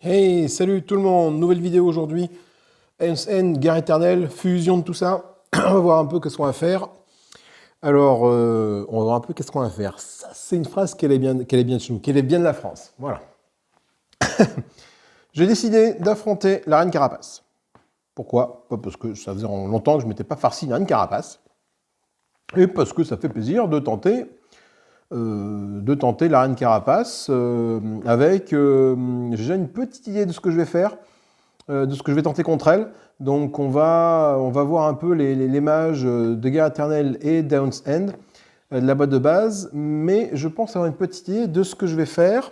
Hey, salut tout le monde, nouvelle vidéo aujourd'hui. N, guerre éternelle, fusion de tout ça. On va voir un peu qu'est-ce qu'on va faire. Alors, on va voir un peu qu'est-ce qu'on va faire. Ça, c'est une phrase qu'elle est bien de chez nous, qu'elle est bien de la France. Voilà. J'ai décidé d'affronter la reine Carapace. Pourquoi? Pas parce que ça faisait longtemps que je ne m'étais pas farci une reine Carapace. Et parce que ça fait plaisir de tenter la reine Carapace avec... j'ai déjà une petite idée de ce que je vais faire. De ce que je vais tenter contre elle. Donc on va voir un peu les mages de Guerre Éternelle et Down's End de la boîte de base, mais je pense avoir une petite idée de ce que je vais faire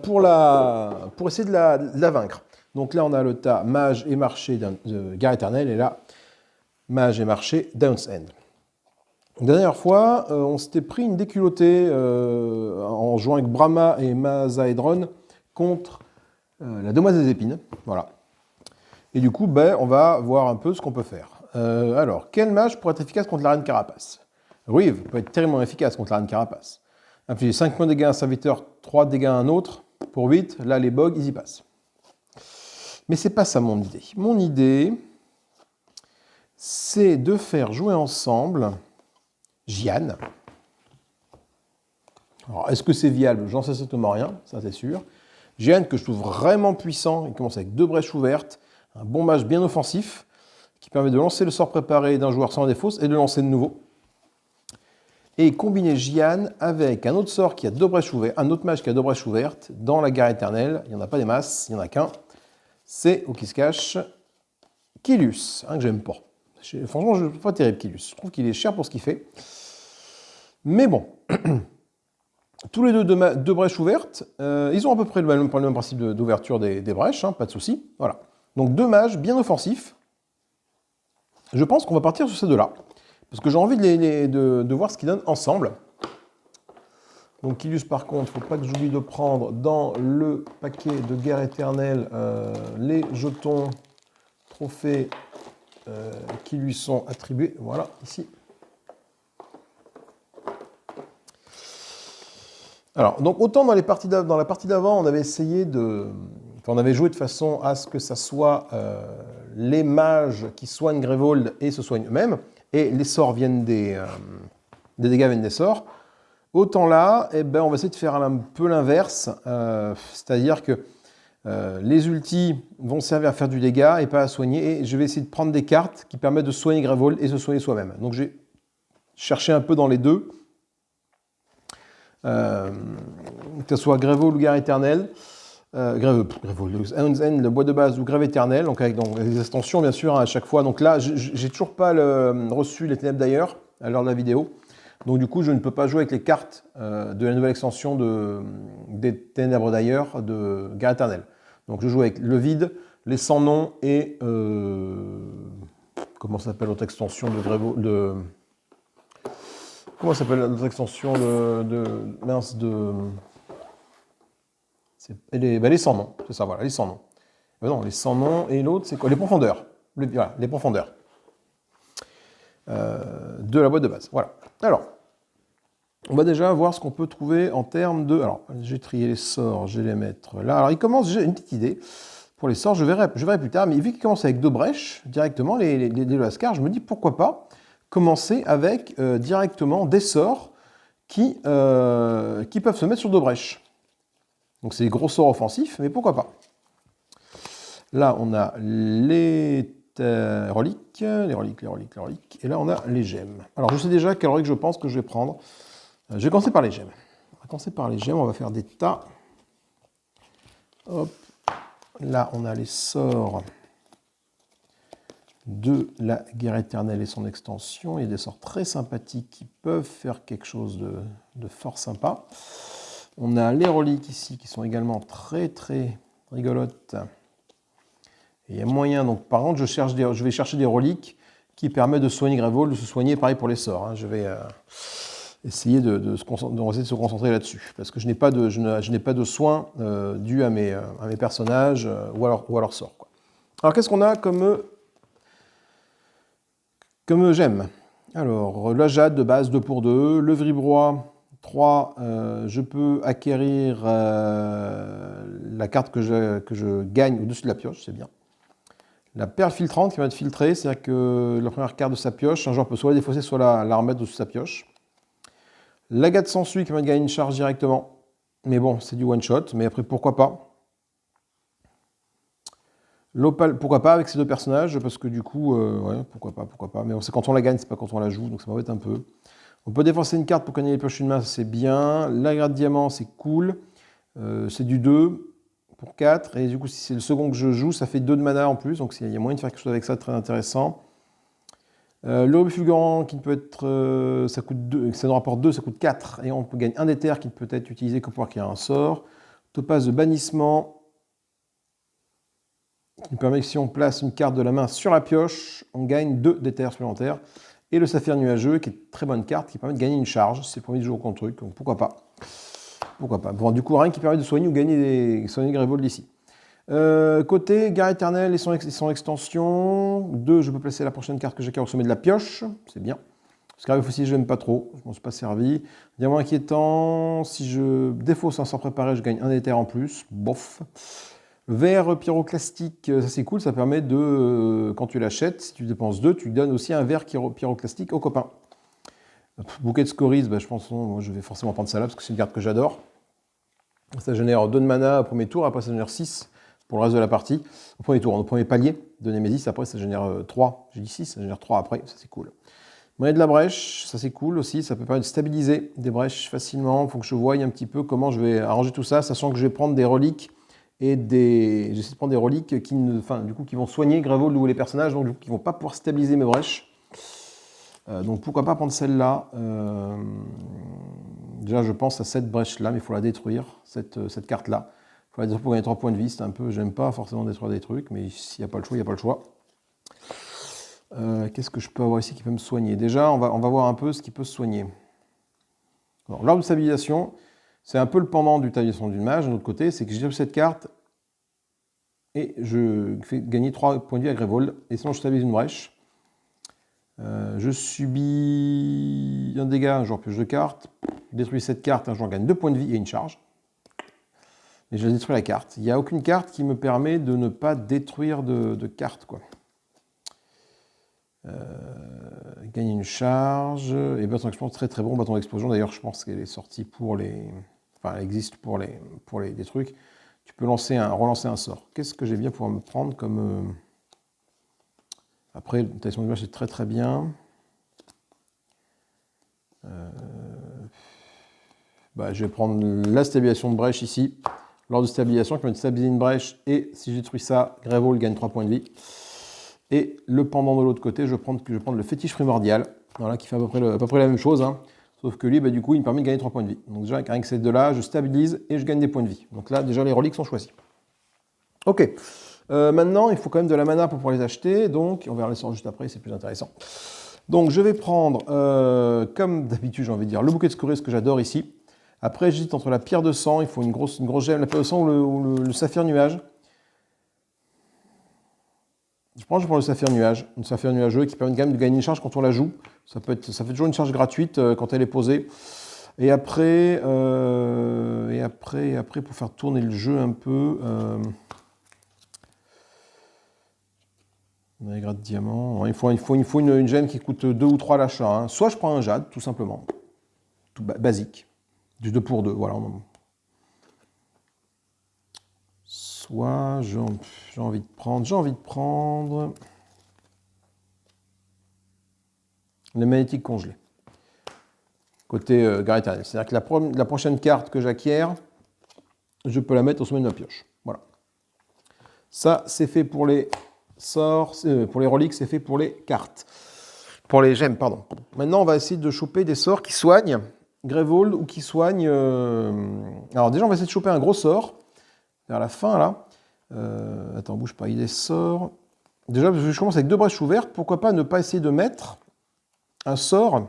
pour essayer de la vaincre. Donc là on a le tas mage et marché de Guerre Éternelle, et là mage et marché Down's End. La dernière fois, on s'était pris une déculottée en jouant avec Brahma et Mazaedron contre la Demoiselle des Épines. Voilà. Et du coup, on va voir un peu ce qu'on peut faire. Alors, quel mage pourrait être efficace contre la reine Carapace? Rive peut être terriblement efficace contre la reine Carapace. Infliger 5 points de dégâts à un serviteur, 3 dégâts à un autre, pour 8. Là, les bogs, ils y passent. Mais c'est pas ça mon idée. Mon idée, c'est de faire jouer ensemble Jian. Alors, est-ce que c'est viable? J'en sais strictement rien, ça c'est sûr. Jian, que je trouve vraiment puissant, il commence avec 2 brèches ouvertes, un bon mage bien offensif, qui permet de lancer le sort préparé d'un joueur sans défausse et de le lancer de nouveau. Et combiner Jian avec un autre sort qui a 2 brèches ouvertes, un autre mage qui a 2 brèches ouvertes, dans la guerre éternelle, il n'y en a pas des masses, il n'y en a qu'un, c'est, ou qui se cache, Kilius, que j'aime pas. Franchement, je ne trouve pas terrible Kilius, je trouve qu'il est cher pour ce qu'il fait. Mais bon, tous les deux brèches ouvertes, ils ont à peu près le même principe d'ouverture des brèches, pas de souci. Voilà. Donc 2 mages bien offensifs. Je pense qu'on va partir sur ces deux-là. Parce que j'ai envie de voir ce qu'ils donnent ensemble. Donc Kilius, par contre, il ne faut pas que j'oublie de prendre dans le paquet de guerre éternelle les jetons trophées qui lui sont attribués. Voilà, ici. Alors, donc autant dans la partie d'avant, on avait essayé on avait joué de façon à ce que ça soit les mages qui soignent Grevold et se soignent eux-mêmes, et les sorts viennent des dégâts viennent des sorts. Autant là, on va essayer de faire un peu l'inverse, c'est-à-dire que les ultis vont servir à faire du dégât et pas à soigner, et je vais essayer de prendre des cartes qui permettent de soigner Grevold et se soigner soi-même. Donc j'ai cherché un peu dans les deux. Que ce soit Grevold ou Guerre Éternelle, Grevold, le bois de base ou Grève Éternelle, donc avec les extensions bien sûr à chaque fois. Donc là, j'ai toujours pas reçu les Ténèbres d'ailleurs à l'heure de la vidéo. Donc du coup, je ne peux pas jouer avec les cartes de la nouvelle extension des Ténèbres d'ailleurs de Guerre Éternelle. Donc je joue avec le vide, les sans nom et comment s'appelle l'autre extension de Grevold comment s'appelle notre extension les sans noms, c'est ça, voilà, les sans noms. Non, les sans noms, et l'autre, c'est quoi? Les profondeurs. Voilà, les profondeurs. De la boîte de base. Voilà. Alors, on va déjà voir ce qu'on peut trouver en termes de... Alors, j'ai trié les sorts, je vais les mettre là. Alors, il commence, j'ai une petite idée. Pour les sorts, je verrai plus tard, mais vu qu'il commence avec 2 brèches, directement, les Lascar, je me dis pourquoi pas commencer avec directement des sorts qui peuvent se mettre sur 2 brèches. Donc c'est des gros sorts offensifs, mais pourquoi pas. Là, on a les reliques, et là, on a les gemmes. Alors, je sais déjà quelle relique je pense que je vais prendre. Je vais commencer par les gemmes. On va faire des tas. Hop. Là, on a les sorts de la guerre éternelle et son extension. Il y a des sorts très sympathiques qui peuvent faire quelque chose de fort sympa. On a les reliques ici qui sont également très très rigolotes. Et il y a moyen, donc par contre, je vais chercher des reliques qui permettent de soigner Grevold, de se soigner, pareil pour les sorts. Je vais essayer de se concentrer là-dessus, parce que je n'ai pas de soins dus à mes personnages ou à leurs sorts. Alors qu'est-ce qu'on a comme gemme? Alors, la jade de base 2 pour 2, le vibrois 3, je peux acquérir la carte que je gagne au-dessus de la pioche, c'est bien. La perle filtrante qui va être filtrée, c'est-à-dire que la première carte de sa pioche, un joueur peut soit la défausser, soit la remettre au-dessus de sa pioche. L'agate s'ensuit qui va gagner une charge directement. Mais bon, c'est du one-shot, mais après, pourquoi pas. L'opale, pourquoi pas avec ces deux personnages, parce que du coup, ouais, pourquoi pas. Mais c'est quand on la gagne, c'est pas quand on la joue, donc ça m'embête un peu. On peut défoncer une carte pour gagner les pioches d'une main, c'est bien. L'agate diamant, c'est cool. C'est du 2 pour 4, et du coup, si c'est le second que je joue, ça fait 2 de mana en plus, donc il y a moyen de faire quelque chose avec ça, très intéressant. Le rubis fulgurant qui peut être, ça coûte 2, ça nous rapporte 2, ça coûte 4, et on peut gagner un d'éther qui peut être utilisé que pour acquérir un sort. Topaz de bannissement, qui permet que si on place une carte de la main sur la pioche, on gagne 2 d'éther supplémentaires. Et le saphir nuageux, qui est une très bonne carte, qui permet de gagner une charge, c'est le premier jour contre truc, donc pourquoi pas. Pourquoi pas. Bon, du coup, rien qui permet de soigner ou gagner des Greyvold d'ici. Côté Guerre éternelle et son extension, 2, je peux placer la prochaine carte que j'acquiers au sommet de la pioche, c'est bien. Scarif aussi, je n'aime pas trop, je ne m'en suis pas servi. Diamant inquiétant, si je défausse un sort préparé, je gagne un éther en plus, bof. Verre pyroclastique, ça c'est cool, ça permet de, quand tu l'achètes, si tu dépenses 2, tu donnes aussi un verre pyroclastique au copain. Bouquet de scories, bah, je pense que moi je vais forcément prendre ça là parce que c'est une carte que j'adore. Ça génère 2 de mana au premier tour, après ça génère 6 pour le reste de la partie. Au premier tour, au premier palier de Nemesis, après ça génère 3. J'ai dit 6, ça génère 3 après, ça c'est cool. Monnaie de la brèche, ça c'est cool aussi, ça peut permettre de stabiliser des brèches facilement. Il faut que je voie un petit peu comment je vais arranger tout ça, sachant que je vais prendre des reliques et j'essaie de prendre des reliques qui vont soigner Greyvold ou les personnages, donc du coup, qui ne vont pas pouvoir stabiliser mes brèches. Donc pourquoi pas prendre celle-là. Déjà je pense à cette brèche-là, mais il faut la détruire, cette carte-là. Il faut la détruire pour gagner 3 points de vie, c'est un peu, j'aime pas forcément détruire des trucs, mais s'il n'y a pas le choix, il n'y a pas le choix. Qu'est-ce que je peux avoir ici qui peut me soigner? Déjà, on va voir un peu ce qui peut se soigner. L'arbre de stabilisation, c'est un peu le pendant du stabilisation d'une mage. D'un autre côté, c'est que j'ai cette carte et je fais gagner 3 points de vie à Greyvold. Et sinon, je stabilise une brèche. Je subis un dégât, un joueur pioche de carte. Je détruis cette carte, un joueur gagne 2 points de vie et une charge. Et je détruis la carte. Il n'y a aucune carte qui me permet de ne pas détruire de carte, quoi. Gagner une charge et bâton d'explosion, très très bon bâton d'explosion. D'ailleurs, je pense qu'elle est sortie pour les. Enfin, elle existe pour des trucs. Tu peux relancer un sort. Qu'est-ce que j'ai bien pouvoir me prendre comme. Après, le talisman de mage, c'est très très bien. Je vais prendre la stabilisation de brèche ici. Lors de stabilisation, qui va stabiliser une brèche. Et si je détruis ça, Greyvold gagne 3 points de vie. Et le pendant de l'autre côté, je vais prendre le fétiche primordial, voilà, qui fait à peu près la même chose, hein. Sauf que lui, du coup, il me permet de gagner 3 points de vie. Donc déjà, avec ces deux-là, je stabilise et je gagne des points de vie. Donc là, déjà, les reliques sont choisies. Ok. Maintenant, il faut quand même de la mana pour pouvoir les acheter, donc on verra les sorts juste après, c'est plus intéressant. Donc je vais prendre, comme d'habitude, j'ai envie de dire, le bouquet de scories que j'adore ici. Après, j'hésite entre la pierre de sang, il faut une grosse gemme, la pierre de sang ou le saphir nuage. Je prends le saphir nuage, un saphir nuageux qui permet quand même de gagner une charge quand on la joue. Ça fait toujours une charge gratuite quand elle est posée. Et après, pour faire tourner le jeu un peu, on a les grades de diamant. Il faut une gemme qui coûte 2 ou 3 à l'achat, hein. Soit je prends un jade, tout simplement, tout basique, du 2 pour 2, voilà. Soit j'ai envie de prendre les magnétiques congelés. Côté Guerre éternelle. C'est-à-dire que la prochaine carte que j'acquiers, je peux la mettre au sommet de ma pioche. Voilà. Ça, c'est fait pour les sorts, pour les reliques, c'est fait pour les cartes. Pour les gemmes, pardon. Maintenant, on va essayer de choper des sorts qui soignent Greyvold ou qui soignent... Alors déjà, on va essayer de choper un gros sort. Vers la fin, là. Attends, bouge pas, il est sort. Déjà, parce que je commence avec 2 brèches ouvertes, pourquoi pas ne pas essayer de mettre un sort.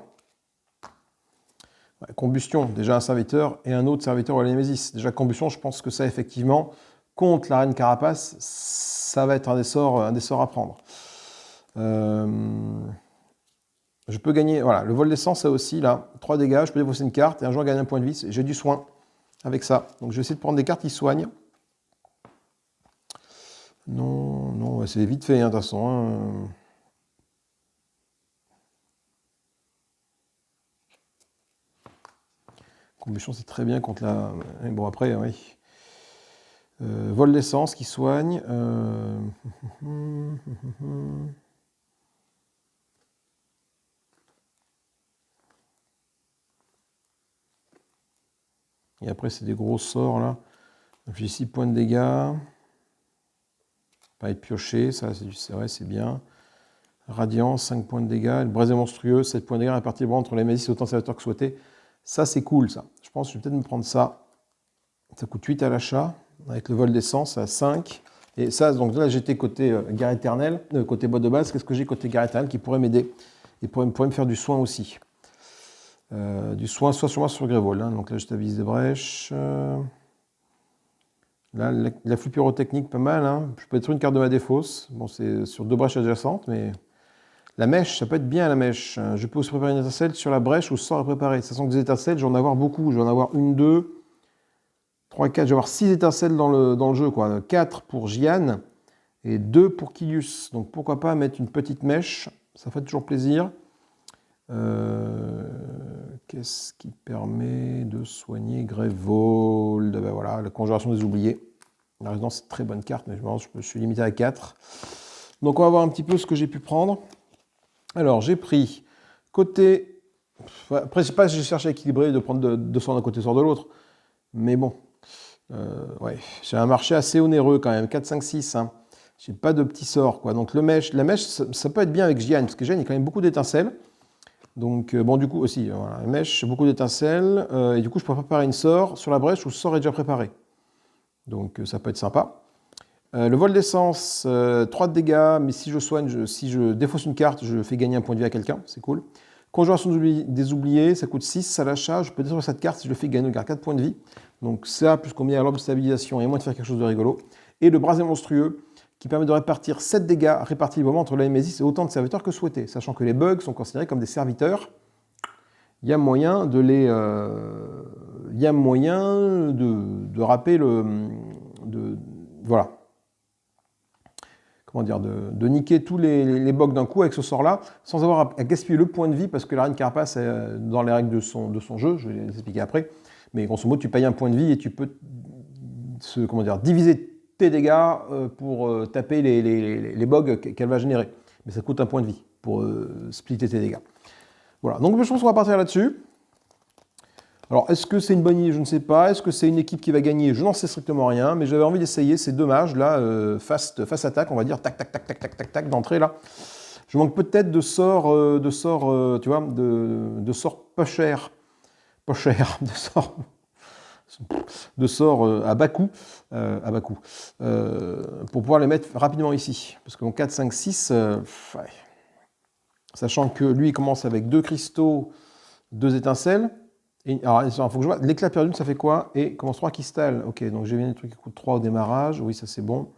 Combustion, déjà un serviteur et un autre serviteur à la Némésis. Déjà, combustion, je pense que ça, effectivement, contre la reine carapace, ça va être un des sorts à prendre. Je peux gagner, voilà, le vol d'essence, ça aussi, là, 3 dégâts, je peux défausser une carte, et un joueur gagne un point de vie, j'ai du soin avec ça. Donc je vais essayer de prendre des cartes qui soignent. Non, non, c'est vite fait, hein, de toute façon. Hein. Combustion, c'est très bien contre la... Bon, après, oui. Vol d'essence qui soigne. Et après, c'est des gros sorts, là. J'ai 6 points de dégâts. Pas être pioché, ça, c'est vrai, c'est bien. Radiant, 5 points de dégâts. Le brasier monstrueux, 7 points de dégâts répartis entre les mésis et autant de serviteurs que souhaité. Ça, c'est cool, ça. Je pense que je vais peut-être me prendre ça. Ça coûte 8 à l'achat, avec le vol d'essence à 5. Et ça, donc là, j'étais côté guerre éternelle, côté boîte de base. Qu'est-ce que j'ai côté guerre éternelle qui pourrait m'aider et pourrait me faire du soin aussi. Du soin, soit sur moi, soit sur Grévol. Hein. Donc là, je t'avise des brèches. Là, la flux pyrotechnique, pas mal. Hein. Je peux être sur une carte de ma défausse. Bon, c'est sur 2 brèches adjacentes, mais la mèche, ça peut être bien la mèche. Je peux aussi préparer une étincelle sur la brèche où le sort est préparé. Sachant que des étincelles, je vais en avoir beaucoup. Je vais en avoir 1, 2, 3, 4. Je vais avoir 6 étincelles dans le jeu, quoi. 4 pour Jian et 2 pour Kilius. Donc pourquoi pas mettre une petite mèche. Ça fait toujours plaisir. Qu'est-ce qui permet de soigner Grévold? Ben voilà, la conjuration des oubliés. La résidence, c'est une très bonne carte, mais je me suis limité à 4. Donc on va voir un petit peu ce que j'ai pu prendre. Alors j'ai pris côté... Après, je sais pas si j'ai cherché à équilibrer de prendre 2 sorts d'un côté, sort de l'autre. Mais bon, ouais, j'ai un marché assez onéreux quand même, 4, 5, 6. Hein. J'ai pas de petits sorts, quoi. Donc la mèche, ça peut être bien avec Jian, parce que Jian, il y a quand même beaucoup d'étincelles. Donc, bon, du coup, aussi, voilà, la mèche, beaucoup d'étincelles. Et du coup, je peux préparer une sort sur la brèche où le sort est déjà préparé. Donc, ça peut être sympa. Le vol d'essence, 3 de dégâts, mais si je soigne, si je défausse une carte, je fais gagner un point de vie à quelqu'un, c'est cool. Conjuration des oubliés, ça coûte 6 à l'achat. Je peux détruire cette carte si je fais gagner 4 points de vie. Donc, ça, plus combien à l'ordre de stabilisation, et moins de faire quelque chose de rigolo. Et le brasier monstrueux, qui permet de répartir 7 dégâts répartis librement entre la Némésis et autant de serviteurs que souhaité. Sachant que les bugs sont considérés comme des serviteurs, il y a moyen de les... il y a moyen de râper voilà. Comment dire, de niquer tous les bugs d'un coup avec ce sort-là, sans avoir à gaspiller le point de vie, parce que la reine carapace, dans les règles de son jeu, je vais les expliquer après, mais grosso modo, tu payes un point de vie et tu peux diviser tes dégâts pour taper les bugs qu'elle va générer. Mais ça coûte un point de vie pour splitter tes dégâts. Voilà, donc je pense qu'on va partir là-dessus. Alors, est-ce que c'est une bonne idée? Je ne sais pas. Est-ce que c'est une équipe qui va gagner? Je n'en sais strictement rien, mais j'avais envie d'essayer ces 2 mages là, face attaque, on va dire, tac, tac, tac, tac, tac, tac, tac, d'entrée là. Je manque peut-être de sorts, tu vois, de sorts pas chers. Pas chers, de sorts à bas coût, pour pouvoir les mettre rapidement ici. Parce qu'en 4, 5, 6, ouais. Sachant que lui, il commence avec 2 cristaux, 2 étincelles. Alors, il faut que je vois, l'éclat perdu, ça fait quoi? Et il commence 3 cristals. Ok, donc j'ai bien des trucs qui coûtent 3 au démarrage. Oui, ça c'est bon.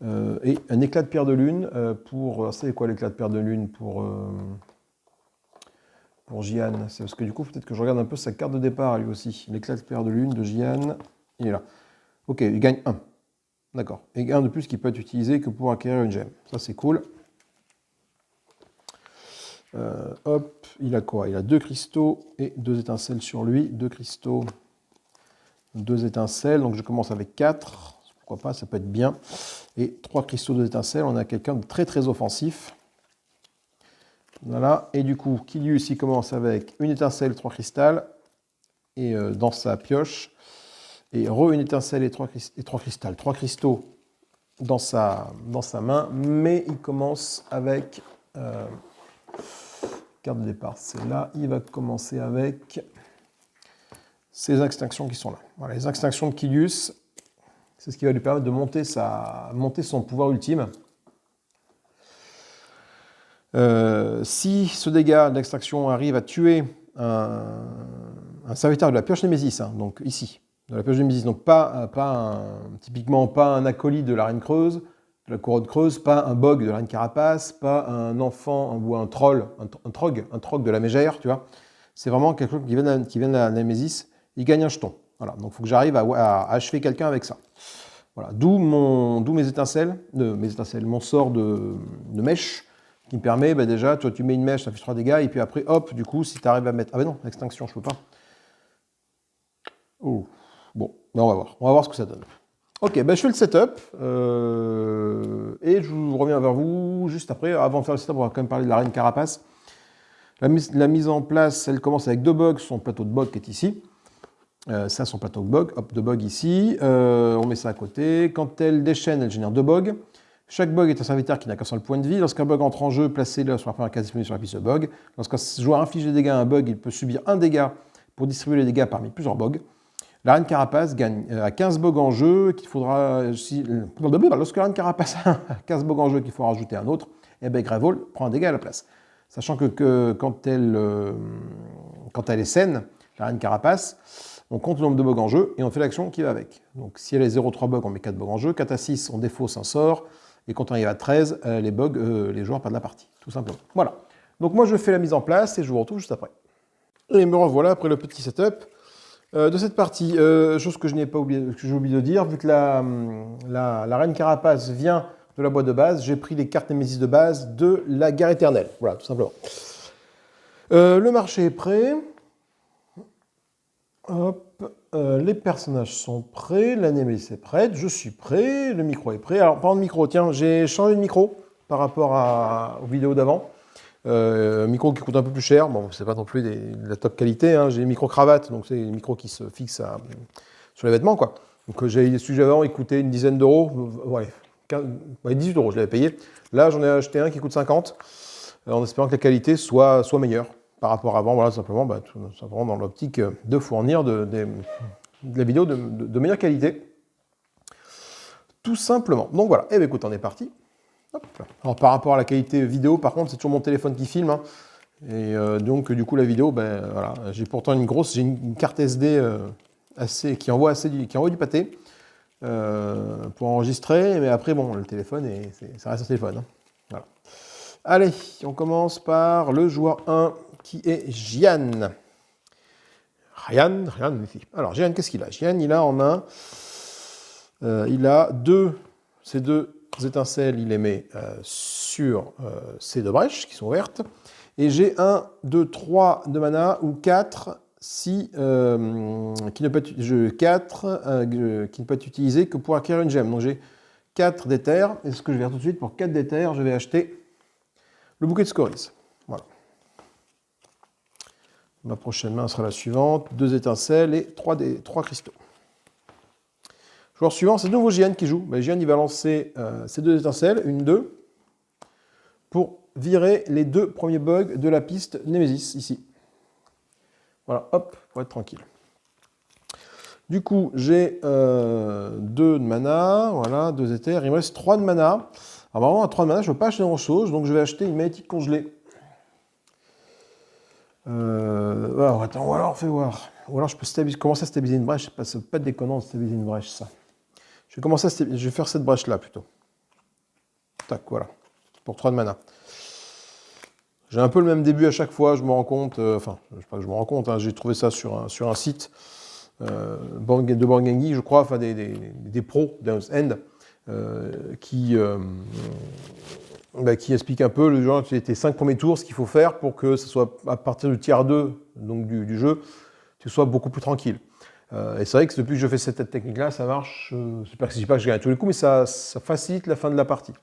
Et un éclat de pierre de lune pour... C'est quoi l'éclat de pierre de lune pour Jian? C'est parce que du coup, peut-être que je regarde un peu sa carte de départ lui aussi. L'éclat de pierre de lune de Jian, il est là. Ok, il gagne 1. D'accord. Et un de plus qui peut être utilisé que pour acquérir une gemme. Ça, c'est cool. Hop, il a quoi? Il a 2 cristaux et 2 étincelles sur lui. 2 cristaux, 2 étincelles. Donc je commence avec 4. Pourquoi pas, ça peut être bien. Et 3 cristaux, 2 étincelles. On a quelqu'un de très très offensif. Voilà. Et du coup, Kilius, il commence avec une étincelle, 3 cristals. Et dans sa pioche. Et une étincelle et 3 cristals. 3 cristaux dans sa main. Mais il commence avec... carte de départ, c'est là. Il va commencer avec ces extinctions qui sont là. Voilà, les extinctions de Kilius, c'est ce qui va lui permettre de monter son pouvoir ultime. Si ce dégât d'extraction arrive à tuer un serviteur de la pioche Némésis, hein, donc ici, de la pioche Némésis, donc typiquement pas un acolyte de la Reine Creuse, de la couronne creuse, pas un bog de la reine carapace, pas un enfant ou un troll, un trog de la mégère, tu vois. C'est vraiment quelque chose qui vient de la Némésis, il gagne un jeton. Voilà, donc il faut que j'arrive à achever quelqu'un avec ça. Voilà, d'où mes étincelles, mon sort de mèche, qui me permet déjà, toi tu mets une mèche, ça fait 3 dégâts, et puis après, hop, du coup, si tu arrives à mettre... Ah ben non, extinction, je peux pas. Oh. Bon, ben on va voir ce que ça donne. Ok, ben je fais le setup, et je reviens vers vous juste après. Avant de faire le setup, on va quand même parler de la reine carapace. La mise en place, elle commence avec 2 bugs, son plateau de bug qui est ici. Ça, son plateau de bug, hop, 2 bugs ici. On met ça à côté. Quand elle déchaîne, elle génère 2 bugs. Chaque bug est un serviteur qui n'a qu'un seul point de vie. Lorsqu'un bug entre en jeu, placez-le sur la première case disponible sur la piste de bug. Lorsqu'un joueur inflige des dégâts à un bug, il peut subir un dégât pour distribuer les dégâts parmi plusieurs bugs. La reine carapace gagne à 15 bugs en jeu qu'il faudra... lorsque la reine carapace a 15 bugs en jeu qu'il faut rajouter un autre, et bien Gravol prend un dégât à la place. Sachant que quand elle est saine, la reine carapace, on compte le nombre de bugs en jeu et on fait l'action qui va avec. Donc si elle est 0,3 bugs, on met 4 bugs en jeu. 4 à 6, on défausse un sort. Et quand on arrive à 13, les joueurs perdent la partie, tout simplement. Voilà. Donc moi, je fais la mise en place et je vous retrouve juste après. Et me revoilà après le petit setup de cette partie. Chose que je n'ai pas oublié, que j'ai oublié de dire, vu que la reine carapace vient de la boîte de base, j'ai pris les cartes Némésis de base de la guerre éternelle. Voilà, tout simplement. Le marché est prêt. Hop, les personnages sont prêts, la Némésis est prête, je suis prêt, le micro est prêt. Alors, parlant de micro, tiens, j'ai changé de micro par rapport aux vidéos d'avant. Micro qui coûte un peu plus cher, bon, c'est pas non plus de la top qualité, hein. J'ai des micro-cravates, donc c'est des micros qui se fixent sur les vêtements, quoi. Donc celui que j'avais avant, il coûtait une dizaine d'euros, ouais, 18 euros, je l'avais payé. Là, j'en ai acheté un qui coûte 50, en espérant que la qualité soit meilleure par rapport à avant, voilà, simplement dans l'optique de fournir de la vidéo de meilleure qualité. Tout simplement. Donc voilà, et bien écoute, on est parti. Hop. Alors par rapport à la qualité vidéo, par contre, c'est toujours mon téléphone qui filme, hein. Et donc du coup la vidéo, voilà, j'ai pourtant j'ai une carte SD qui envoie du pâté pour enregistrer, mais après bon, le téléphone, ça reste un téléphone, hein. Voilà. Allez, on commence par le joueur 1 qui est Jian. Ryan ici. Alors Jian, qu'est-ce qu'il a? Jian, il a en main, il a ces deux étincelles, il les met sur ces 2 brèches qui sont ouvertes. Et j'ai 1, 2, 3 de mana ou 4 qui ne peut être utilisé que pour acquérir une gemme. Donc j'ai 4 d'éther. Et ce que je vais faire tout de suite, pour 4 d'éther, je vais acheter le bouquet de scories. Voilà. Ma prochaine main sera la suivante. 2 étincelles et 3 cristaux. Joueur suivant, c'est de nouveau Jian qui joue. Jian, il va lancer ces 2 étincelles, 1, 2, pour virer les 2 premiers bugs de la piste Némésis, ici. Voilà, hop, pour être tranquille. Du coup, j'ai 2 de mana, voilà, 2 éthers. Il me reste 3 de mana. Alors vraiment, à 3 de mana, je ne peux pas acheter grand-chose, donc je vais acheter une magnétique congelée. Alors, attends, ou alors, fais voir. Ou alors, je peux commencer à stabiliser une brèche. Ça ne peut pas être déconnant de stabiliser une brèche, ça. Je vais faire cette brèche-là, plutôt. Tac, voilà. Pour 3 de mana. J'ai un peu le même début à chaque fois, je me rends compte. Enfin, je sais pas que je me rends compte, hein, j'ai trouvé ça sur un site de Borgengi, je crois, enfin des pros d'House End, qui explique un peu le genre, tes 5 premiers tours, ce qu'il faut faire pour que ce soit à partir du tiers 2 donc du jeu, tu sois beaucoup plus tranquille. Et c'est vrai que depuis que je fais cette technique-là, ça marche. Je ne dis pas que je gagne à tous les coups, mais ça facilite la fin de la partie.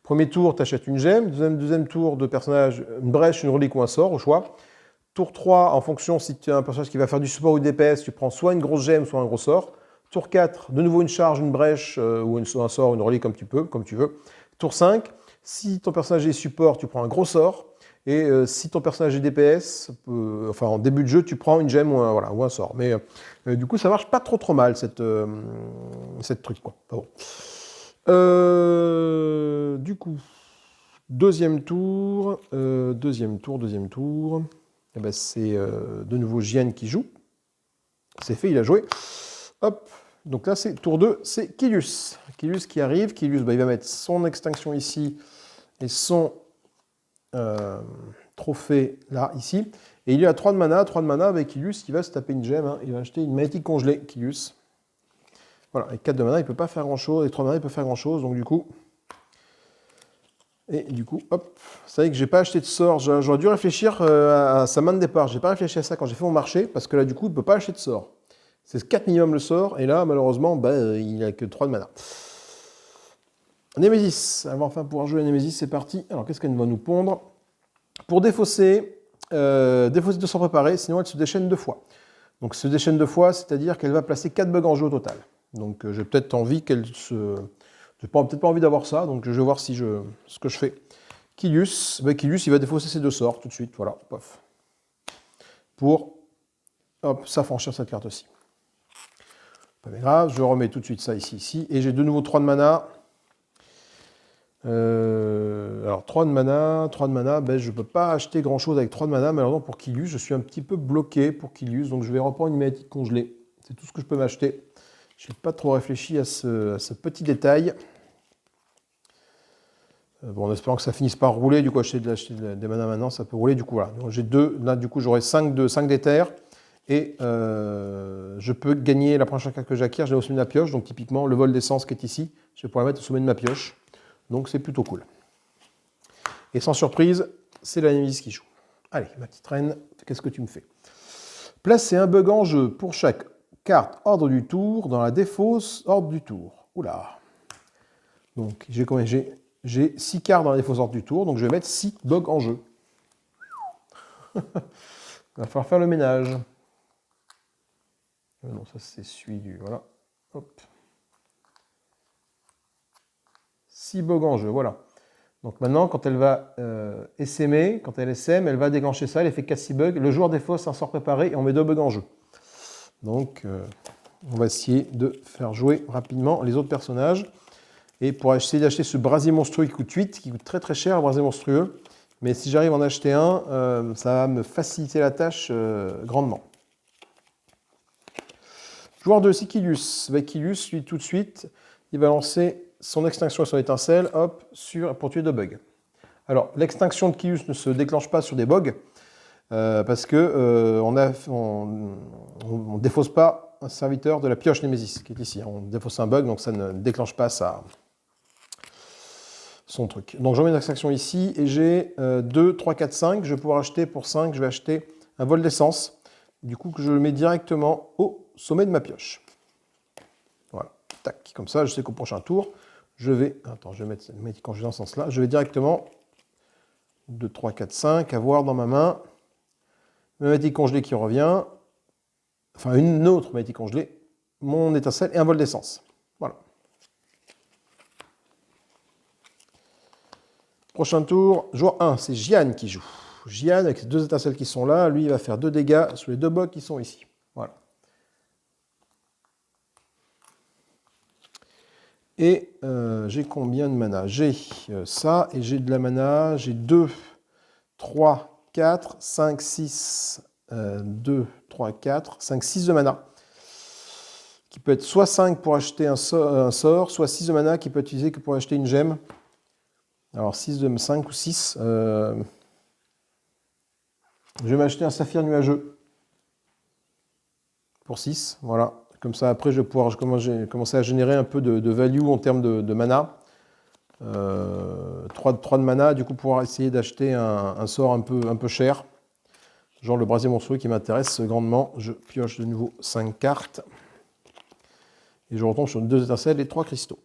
Premier tour, tu achètes une gemme. Deuxième tour de personnage, une brèche, une relique ou un sort, au choix. Tour 3, en fonction, si tu as un personnage qui va faire du support ou du DPS, tu prends soit une grosse gemme, soit un gros sort. Tour 4, de nouveau une charge, une brèche, ou un sort, une relique, comme tu veux. Tour 5, si ton personnage est support, tu prends un gros sort. Et si ton personnage est DPS, en début de jeu, tu prends une gemme ou un sort. Mais du coup, ça marche pas trop mal, cette truc, quoi. Enfin, bon. Du coup, deuxième tour. Eh ben, c'est de nouveau Jian qui joue. C'est fait, il a joué. Hop, Donc là, c'est tour 2, c'est Kilius. Kilius qui arrive. Kilius, il va mettre son extinction ici et son trophée là, ici. Et il est à 3 de mana. 3 de mana avec Kilius, il va se taper une gemme. Hein. Il va acheter une magnétique congelée, Kilius. Voilà, avec 4 de mana, il ne peut pas faire grand-chose. Avec 3 de mana, il peut faire grand-chose. Donc du coup... Et du coup, hop, c'est vrai que j'ai pas acheté de sort. J'aurais dû réfléchir à sa main de départ. J'ai pas réfléchi à ça quand j'ai fait mon marché, parce que là, du coup, il ne peut pas acheter de sort. C'est 4 minimum le sort, et là, malheureusement, il n'a que 3 de mana. Némésis. Elle va enfin pouvoir jouer à Némésis, c'est parti. Alors, qu'est-ce qu'elle va nous pondre? Pour défausser, défausser de s'en préparer, sinon elle se déchaîne 2 fois. Donc, se déchaîne 2 fois, c'est-à-dire qu'elle va placer 4 bugs en jeu au total. Donc, j'ai peut-être envie qu'elle se... J'ai peut-être pas envie d'avoir ça, donc je vais voir si ce que je fais. Kilius, Kilius, il va défausser ses 2 sorts tout de suite, voilà, pof. Pour, hop, s'affranchir cette carte-ci. Pas grave, je remets tout de suite ça ici, et j'ai de nouveau 3 de mana. Alors 3 de mana, je ne peux pas acheter grand-chose avec 3 de mana, malheureusement pour Kilius, je suis un petit peu bloqué pour Kilius, donc je vais reprendre une magnétique congelée. C'est tout ce que je peux m'acheter. Je n'ai pas trop réfléchi à ce petit détail. Bon, en espérant que ça finisse par rouler, du coup, acheter des manas maintenant, ça peut rouler, du coup, voilà. J'ai 2, là, du coup, j'aurai 5 d'éther, et je peux gagner la prochaine carte que j'acquiers, je l'ai au sommet de ma pioche, donc typiquement, le vol d'essence qui est ici, je vais pouvoir la mettre au sommet de ma pioche, donc c'est plutôt cool. Et sans surprise, c'est la Némésis qui joue. Allez, ma petite reine, qu'est-ce que tu me fais? Placer un bug en jeu pour chaque carte ordre du tour dans la défausse ordre du tour. Oula. Donc, j'ai combien? J'ai 6 cartes dans la défausse ordre du tour, donc je vais mettre 6 bugs en jeu. Il va falloir faire le ménage. Non, ça c'est celui du... Voilà. Hop. 6 bugs en jeu, voilà. Donc maintenant, quand elle va SM, quand elle SM, elle va déclencher ça, elle fait 4-6 bugs. Le joueur défausse un sort préparé et on met 2 bugs en jeu. Donc, on va essayer de faire jouer rapidement les autres personnages. Et pour essayer d'acheter ce brasier monstrueux qui coûte 8, qui coûte très très cher, un brasier monstrueux. Mais si j'arrive à en acheter un, ça va me faciliter la tâche grandement. Joueur 2, c'est Kilius. Avec Kilius, lui, tout de suite, il va lancer son extinction et son étincelle, hop, pour tuer 2 bugs. Alors, l'extinction de Kilius ne se déclenche pas sur des bugs, parce que on ne défausse pas un serviteur de la pioche Némésis, qui est ici. On défausse un bug, donc ça ne déclenche pas son truc. Donc j'en mets une extraction ici, et j'ai 2, 3, 4, 5. Je vais pouvoir acheter pour 5, je vais acheter un vol d'essence. Du coup, que je le mets directement au sommet de ma pioche. Voilà, tac, comme ça, je sais qu'au prochain tour, je vais... Attends, je vais mettre une magnétique congelée dans ce sens-là. Je vais directement, 2, 3, 4, 5, avoir dans ma main ma magnétique congelée qui revient, enfin une autre magnétique congelée, mon étincelle et un vol d'essence. Voilà. Prochain tour, joueur 1, c'est Jian qui joue. Jian, avec ses 2 étincelles qui sont là, lui, il va faire 2 dégâts sur les 2 bugs qui sont ici. Voilà. Et j'ai combien de mana? J'ai ça, et j'ai de la mana, j'ai 2, 3, 4, 5, 6, 2, 3, 4, 5, 6 de mana. Qui peut être soit 5 pour acheter un sort, soit 6 de mana qui peut être utilisé que pour acheter une gemme. Alors 5 ou 6. Je vais m'acheter un saphir nuageux pour 6. Voilà. Comme ça, après, je vais pouvoir commencer à générer un peu de value en termes de mana. 3 de mana, du coup, pouvoir essayer d'acheter un sort un peu cher. Genre le brasier monstrueux qui m'intéresse grandement. Je pioche de nouveau 5 cartes. Et je retombe sur 2 étincelles et 3 cristaux.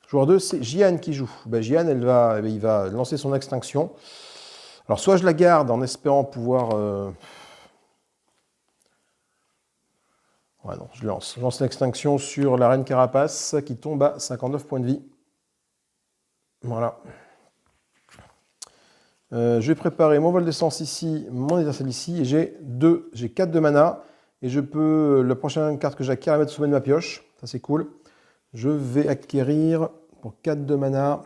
Joueur 2, c'est Jian qui joue. Jian, il va lancer son extinction. Alors, soit je la garde en espérant pouvoir... Ouais, non, je lance. Je lance l'extinction sur la reine carapace qui tombe à 59 points de vie. Voilà. Je vais préparer mon vol d'essence ici, mon étincelle ici, et j'ai 4 de mana, et je peux, la prochaine carte que j'acquiers, la mettre au sommet de ma pioche. Ça, c'est cool. Je vais acquérir, pour 4 de mana,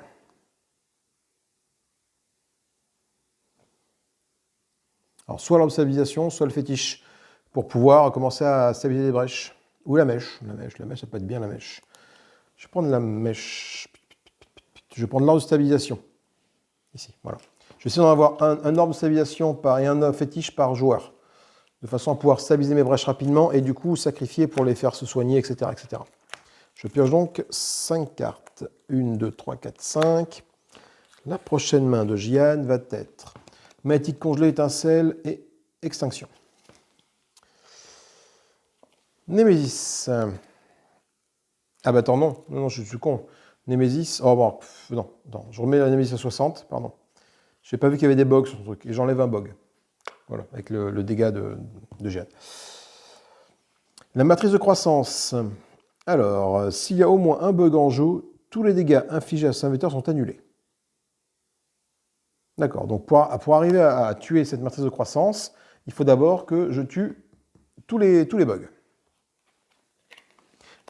alors soit l'obstabilisation, soit le fétiche. pour pouvoir commencer à stabiliser les brèches. Ou la mèche, ça peut être bien la mèche. Je vais prendre la mèche. Je vais prendre l'ordre de stabilisation. Ici, voilà. Je vais essayer d'en avoir un ordre de stabilisation et un fétiche par joueur. De façon à pouvoir stabiliser mes brèches rapidement et du coup sacrifier pour les faire se soigner, etc. etc. Je pioche donc 5 cartes. 1, 2, 3, 4, 5. La prochaine main de Jian va être magnétique congelé, étincelle et extinction. Némésis. Ah bah attends, non, je suis con. Némésis, oh bon, non, je remets la Némésis à 60, pardon. Je n'ai pas vu qu'il y avait des bugs sur ce truc, et j'enlève un bug. Voilà, avec le dégât de Jian. La matrice de croissance. Alors, s'il y a au moins un bug en jeu, tous les dégâts infligés à ce serviteur sont annulés. D'accord, donc pour arriver à tuer cette matrice de croissance, il faut d'abord que je tue tous les bugs.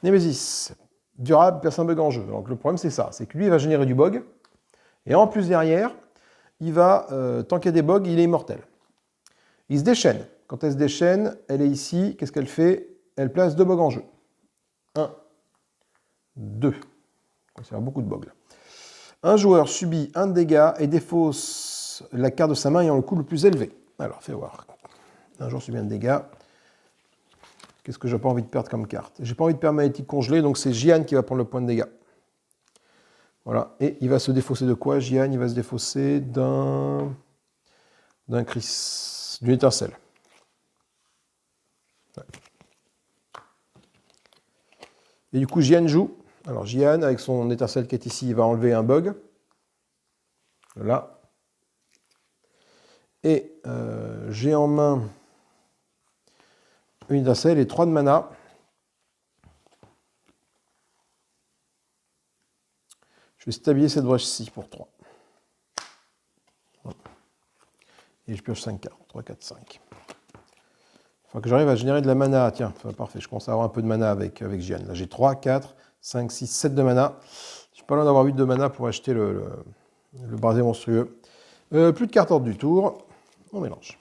Némésis, durable, personne bug en jeu. Donc le problème c'est ça, c'est que lui il va générer du bug, et en plus derrière, il va, tant qu'il y a des bugs, il est immortel. Il se déchaîne. Quand elle se déchaîne, elle est ici, qu'est-ce qu'elle fait? Elle place 2 bugs en jeu. 1, 2. Il y a beaucoup de bugs là. Un joueur subit un dégât et défausse la carte de sa main ayant le coût le plus élevé. Alors, fais voir. Un joueur subit un dégât. Qu'est-ce que j'ai pas envie de perdre comme carte? J'ai pas envie de perdre magnétique congelé, donc c'est Jian qui va prendre le point de dégâts. Voilà. Et il va se défausser de quoi, Jian? Il va se défausser d'une étincelle. Ouais. Et du coup, Jian joue. Alors, Jian, avec son étincelle qui est ici, il va enlever un bug. Là. Et j'ai en main une étincelle et 3 de mana. Je vais stabiliser cette brèche-ci pour 3. Voilà. Et je pioche 5 cartes. 3, 4, 5. Il faut que j'arrive à générer de la mana. Tiens, parfait, je commence à avoir un peu de mana avec Jian. Là, j'ai 3, 4, 5, 6, 7 de mana. Je suis pas loin d'avoir 8 de mana pour acheter le brasier monstrueux. Plus de cartes hors du tour. On mélange.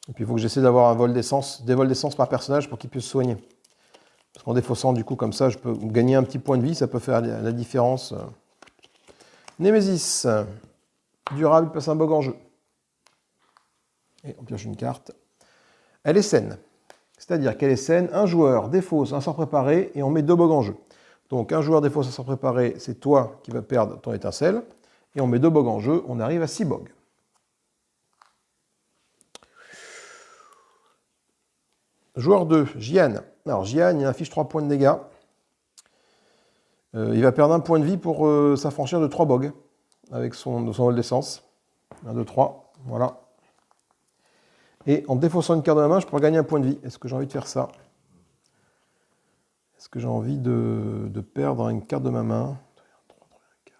Et puis il faut que j'essaie d'avoir des vols d'essence par personnage pour qu'il puisse se soigner. Parce qu'en défaussant du coup comme ça, je peux gagner un petit point de vie, ça peut faire la différence. Némésis. Durable, il passe un bug en jeu. Et on pioche une carte. Elle est saine. C'est-à-dire qu'elle est saine, un joueur défausse un sort préparé et on met 2 bugs en jeu. Donc un joueur défausse un sort préparé, c'est toi qui vas perdre ton étincelle. Et on met 2 bugs en jeu, on arrive à 6 bugs. Joueur 2, Jian. Alors Jian, il affiche 3 points de dégâts. Il va perdre un point de vie pour s'affranchir de 3 bugs avec son vol d'essence. 1, 2, 3, voilà. Et en défaussant une carte de la main, je pourrais gagner un point de vie. Est-ce que j'ai envie de faire ça? Est-ce que j'ai envie de perdre une carte de ma main? 3, 3, 4.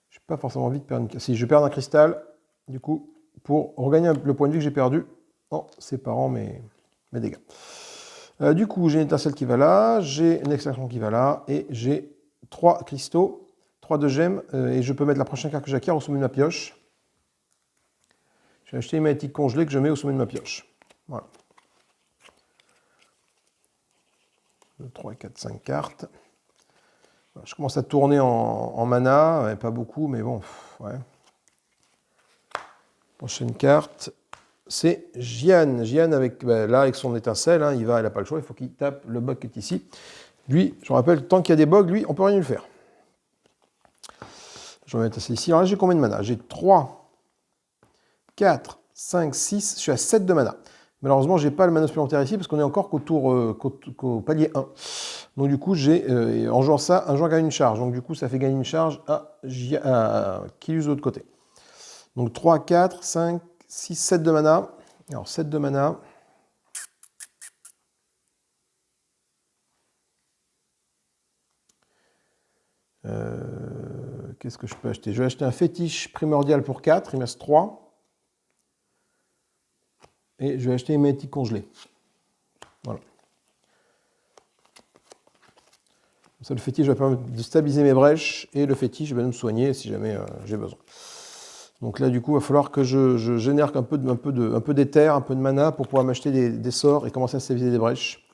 Je n'ai pas forcément envie de perdre une carte. Si je perds un cristal, du coup, pour regagner le point de vie que j'ai perdu en séparant mes dégâts. Du coup, j'ai une étincelle qui va là, j'ai une extinction qui va là, et j'ai 3 cristaux, 3 de gemmes, et je peux mettre la prochaine carte que j'acquiers au sommet de ma pioche. Je vais acheter une magnétique congelée que je mets au sommet de ma pioche. Voilà. 2, 3, 4, 5 cartes. Voilà, je commence à tourner en mana, pas beaucoup, mais bon, ouais. Prochaine carte, c'est Jian. Jian, avec, là, avec son étincelle, hein, il n'a pas le choix, il faut qu'il tape le bug qui est ici. Lui, je me rappelle, tant qu'il y a des bugs, lui, on ne peut rien lui faire. Je vais mettre ça ici. Alors là, j'ai combien de mana? J'ai 3, 4, 5, 6, je suis à 7 de mana. Malheureusement, je n'ai pas le mana supplémentaire ici parce qu'on est encore qu'au palier 1. Donc du coup, en jouant ça, un joueur gagne une charge. Donc du coup, ça fait gagner une charge à Kilius de l'autre côté. Donc 3, 4, 5, 6, 7 de mana. Alors 7 de mana. Qu'est-ce que je peux acheter? Je vais acheter un fétiche primordial pour 4, il me reste 3. Et je vais acheter une magnétique congelée. Voilà. Ça, le fétiche va permettre de stabiliser mes brèches et le fétiche va me soigner si jamais j'ai besoin. Donc là, du coup, il va falloir que je génère un peu d'éther, un peu de mana pour pouvoir m'acheter des sorts et commencer à stabiliser des brèches.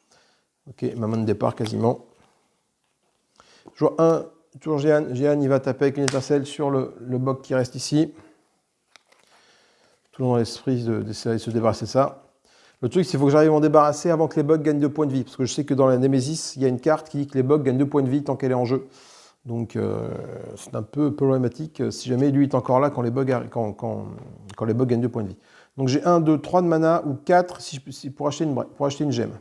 Ok, ma main de départ quasiment. Joueur 1, toujours Jehan. Jehan, il va taper avec une étincelle sur le bog qui reste ici. Toujours dans l'esprit d'essayer de se débarrasser de ça. Le truc, c'est qu'il faut que j'arrive à m'en débarrasser avant que les bugs gagnent 2 points de vie. Parce que je sais que dans la Nemesis, il y a une carte qui dit que les bugs gagnent 2 points de vie tant qu'elle est en jeu. Donc c'est un peu problématique si jamais lui est encore là quand les bugs gagnent 2 points de vie. Donc j'ai 1, 2, 3 de mana ou 4 pour acheter une gemme.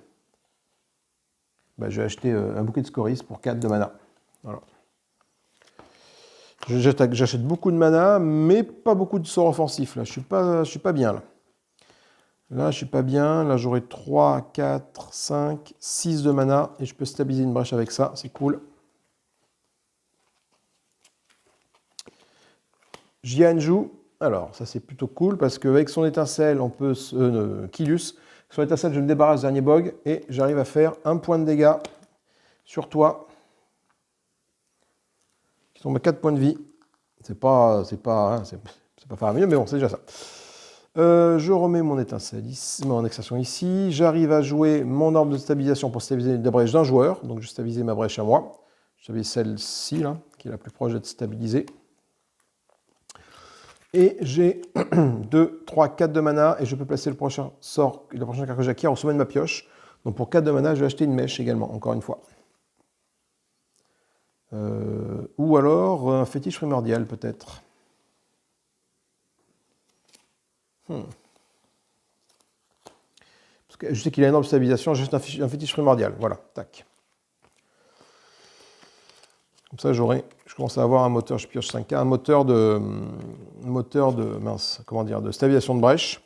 Bah, je vais acheter un bouquet de scories pour 4 de mana. Voilà. J'achète beaucoup de mana, mais pas beaucoup de sorts offensifs. Là, je suis pas bien. Là, je suis pas bien. Là, j'aurai 3, 4, 5, 6 de mana et je peux stabiliser une brèche avec ça. C'est cool. Jian joue. Alors, ça c'est plutôt cool parce qu'avec son étincelle, on peut. Kilius, son étincelle, je me débarrasse du dernier bog et j'arrive à faire 1 point de dégâts sur toi. Qui tombe à 4 points de vie. C'est pas faramineux, mais bon, c'est déjà ça. Je remets mon étincelle ici, mon extraction ici. J'arrive à jouer mon arbre de stabilisation pour stabiliser la brèche d'un joueur. Donc, je vais stabiliser ma brèche à moi. Je stabilise celle-ci, là, qui est la plus proche d'être stabilisée. Et j'ai 2, 3, 4 de mana et je peux placer le prochain sort, la prochaine carte que j'acquiers au sommet de ma pioche. Donc pour 4 de mana, je vais acheter une mèche également, encore une fois. Ou alors un fétiche primordial peut-être. Parce que je sais qu'il a une énorme stabilisation, j'ai juste un fétiche primordial. Voilà, tac. Comme ça, je commence à avoir un moteur, je pioche 5K, un moteur de stabilisation de brèche.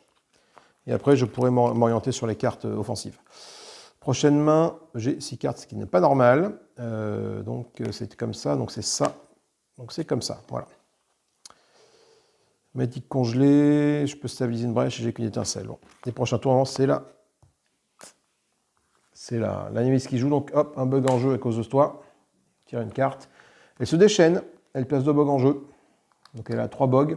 Et après, je pourrais m'orienter sur les cartes offensives. Prochaine main, j'ai 6 cartes, ce qui n'est pas normal. Donc, c'est comme ça, donc c'est ça. Donc, c'est comme ça, voilà. Magic congelé, je peux stabiliser une brèche et j'ai qu'une étincelle. Bon. Les prochains tours, c'est là. C'est là. L'animis qui joue, donc hop, un bug en jeu à cause de toi. Tire une carte. Elle se déchaîne, elle place 2 bugs en jeu. Donc elle a 3 bugs.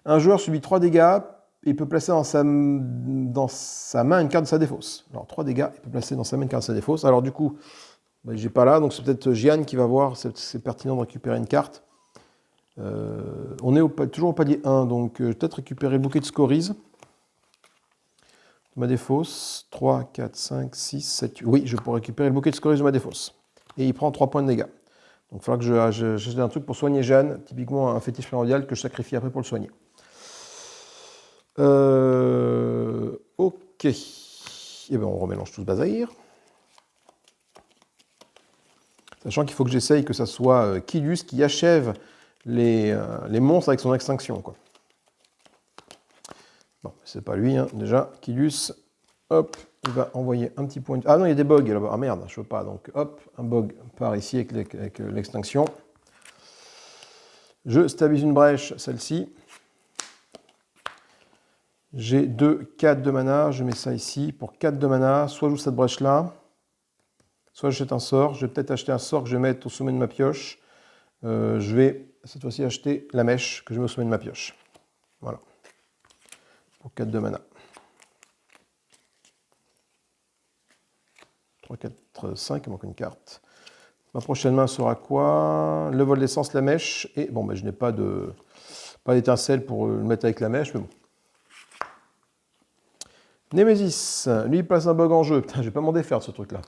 Un joueur subit 3 dégâts et il peut placer dans sa main une carte de sa défausse. Alors 3 dégâts, il peut placer dans sa main une carte de sa défausse. Alors du coup, bah, j'ai pas là, donc c'est peut-être Jian qui va voir, c'est pertinent de récupérer une carte. On est toujours au palier 1, donc je vais peut-être récupérer le bouquet de scories. Ma défausse, 3, 4, 5, 6, 7, 8. Oui, je peux récupérer le bouquet de scories de ma défausse. Et il prend 3 points de dégâts. Donc il faudra que j'achète un truc pour soigner Jeanne, typiquement un fétiche primordial que je sacrifie après pour le soigner. Ok. Et bien on remélange tout ce bazar. Sachant qu'il faut que j'essaye que ça soit Kilius qui achève les monstres avec son extinction, quoi. Bon, c'est pas lui, hein. Déjà. Kilius, hop, il va envoyer un petit point. Ah non, il y a des bugs là-bas. Ah merde, je veux pas. Donc hop, un bug part ici avec l'extinction. Je stabilise une brèche, celle-ci. J'ai 2, 4 de mana. Je mets ça ici pour 4 de mana. Soit je joue cette brèche-là, soit j'achète un sort. Je vais peut-être acheter un sort que je vais mettre au sommet de ma pioche. Je vais cette fois-ci acheter la mèche que je mets au sommet de ma pioche. Voilà. Pour 4 de mana. 3, 4, 5, il manque une carte. Ma prochaine main sera quoi? Le vol d'essence, la mèche. Et bon, ben, je n'ai pas d'étincelle pour le mettre avec la mèche, mais bon. Nemesis, lui, il place un bug en jeu. Putain, je vais pas m'en défaire de ce truc-là.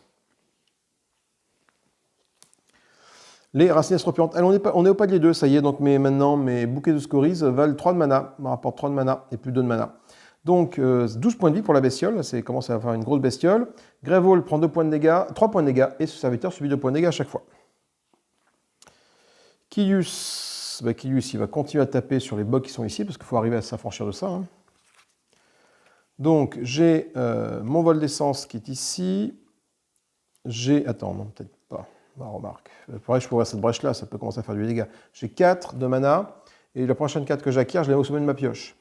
Les racines estropiantes. Allez, on est au palier 2, ça y est. Donc maintenant, mes bouquets de scories valent 3 de mana. Me rapporte 3 de mana et plus 2 de mana. Donc 12 points de vie pour la bestiole. Ça commence à faire une grosse bestiole. Grévol prend 2 points de dégâts, 3 points de dégâts. Et ce serviteur subit 2 points de dégâts à chaque fois. Kilius, Kilius, il va continuer à taper sur les bugs qui sont ici, parce qu'il faut arriver à s'affranchir de ça. Hein. Donc, j'ai mon vol d'essence qui est ici. J'ai... Attends, non, peut-être pas. Bah, remarque. Je pourrais cette brèche-là, ça peut commencer à faire du dégât. J'ai 4 de mana, et la prochaine carte que j'acquiers, je la mets au sommet de ma pioche.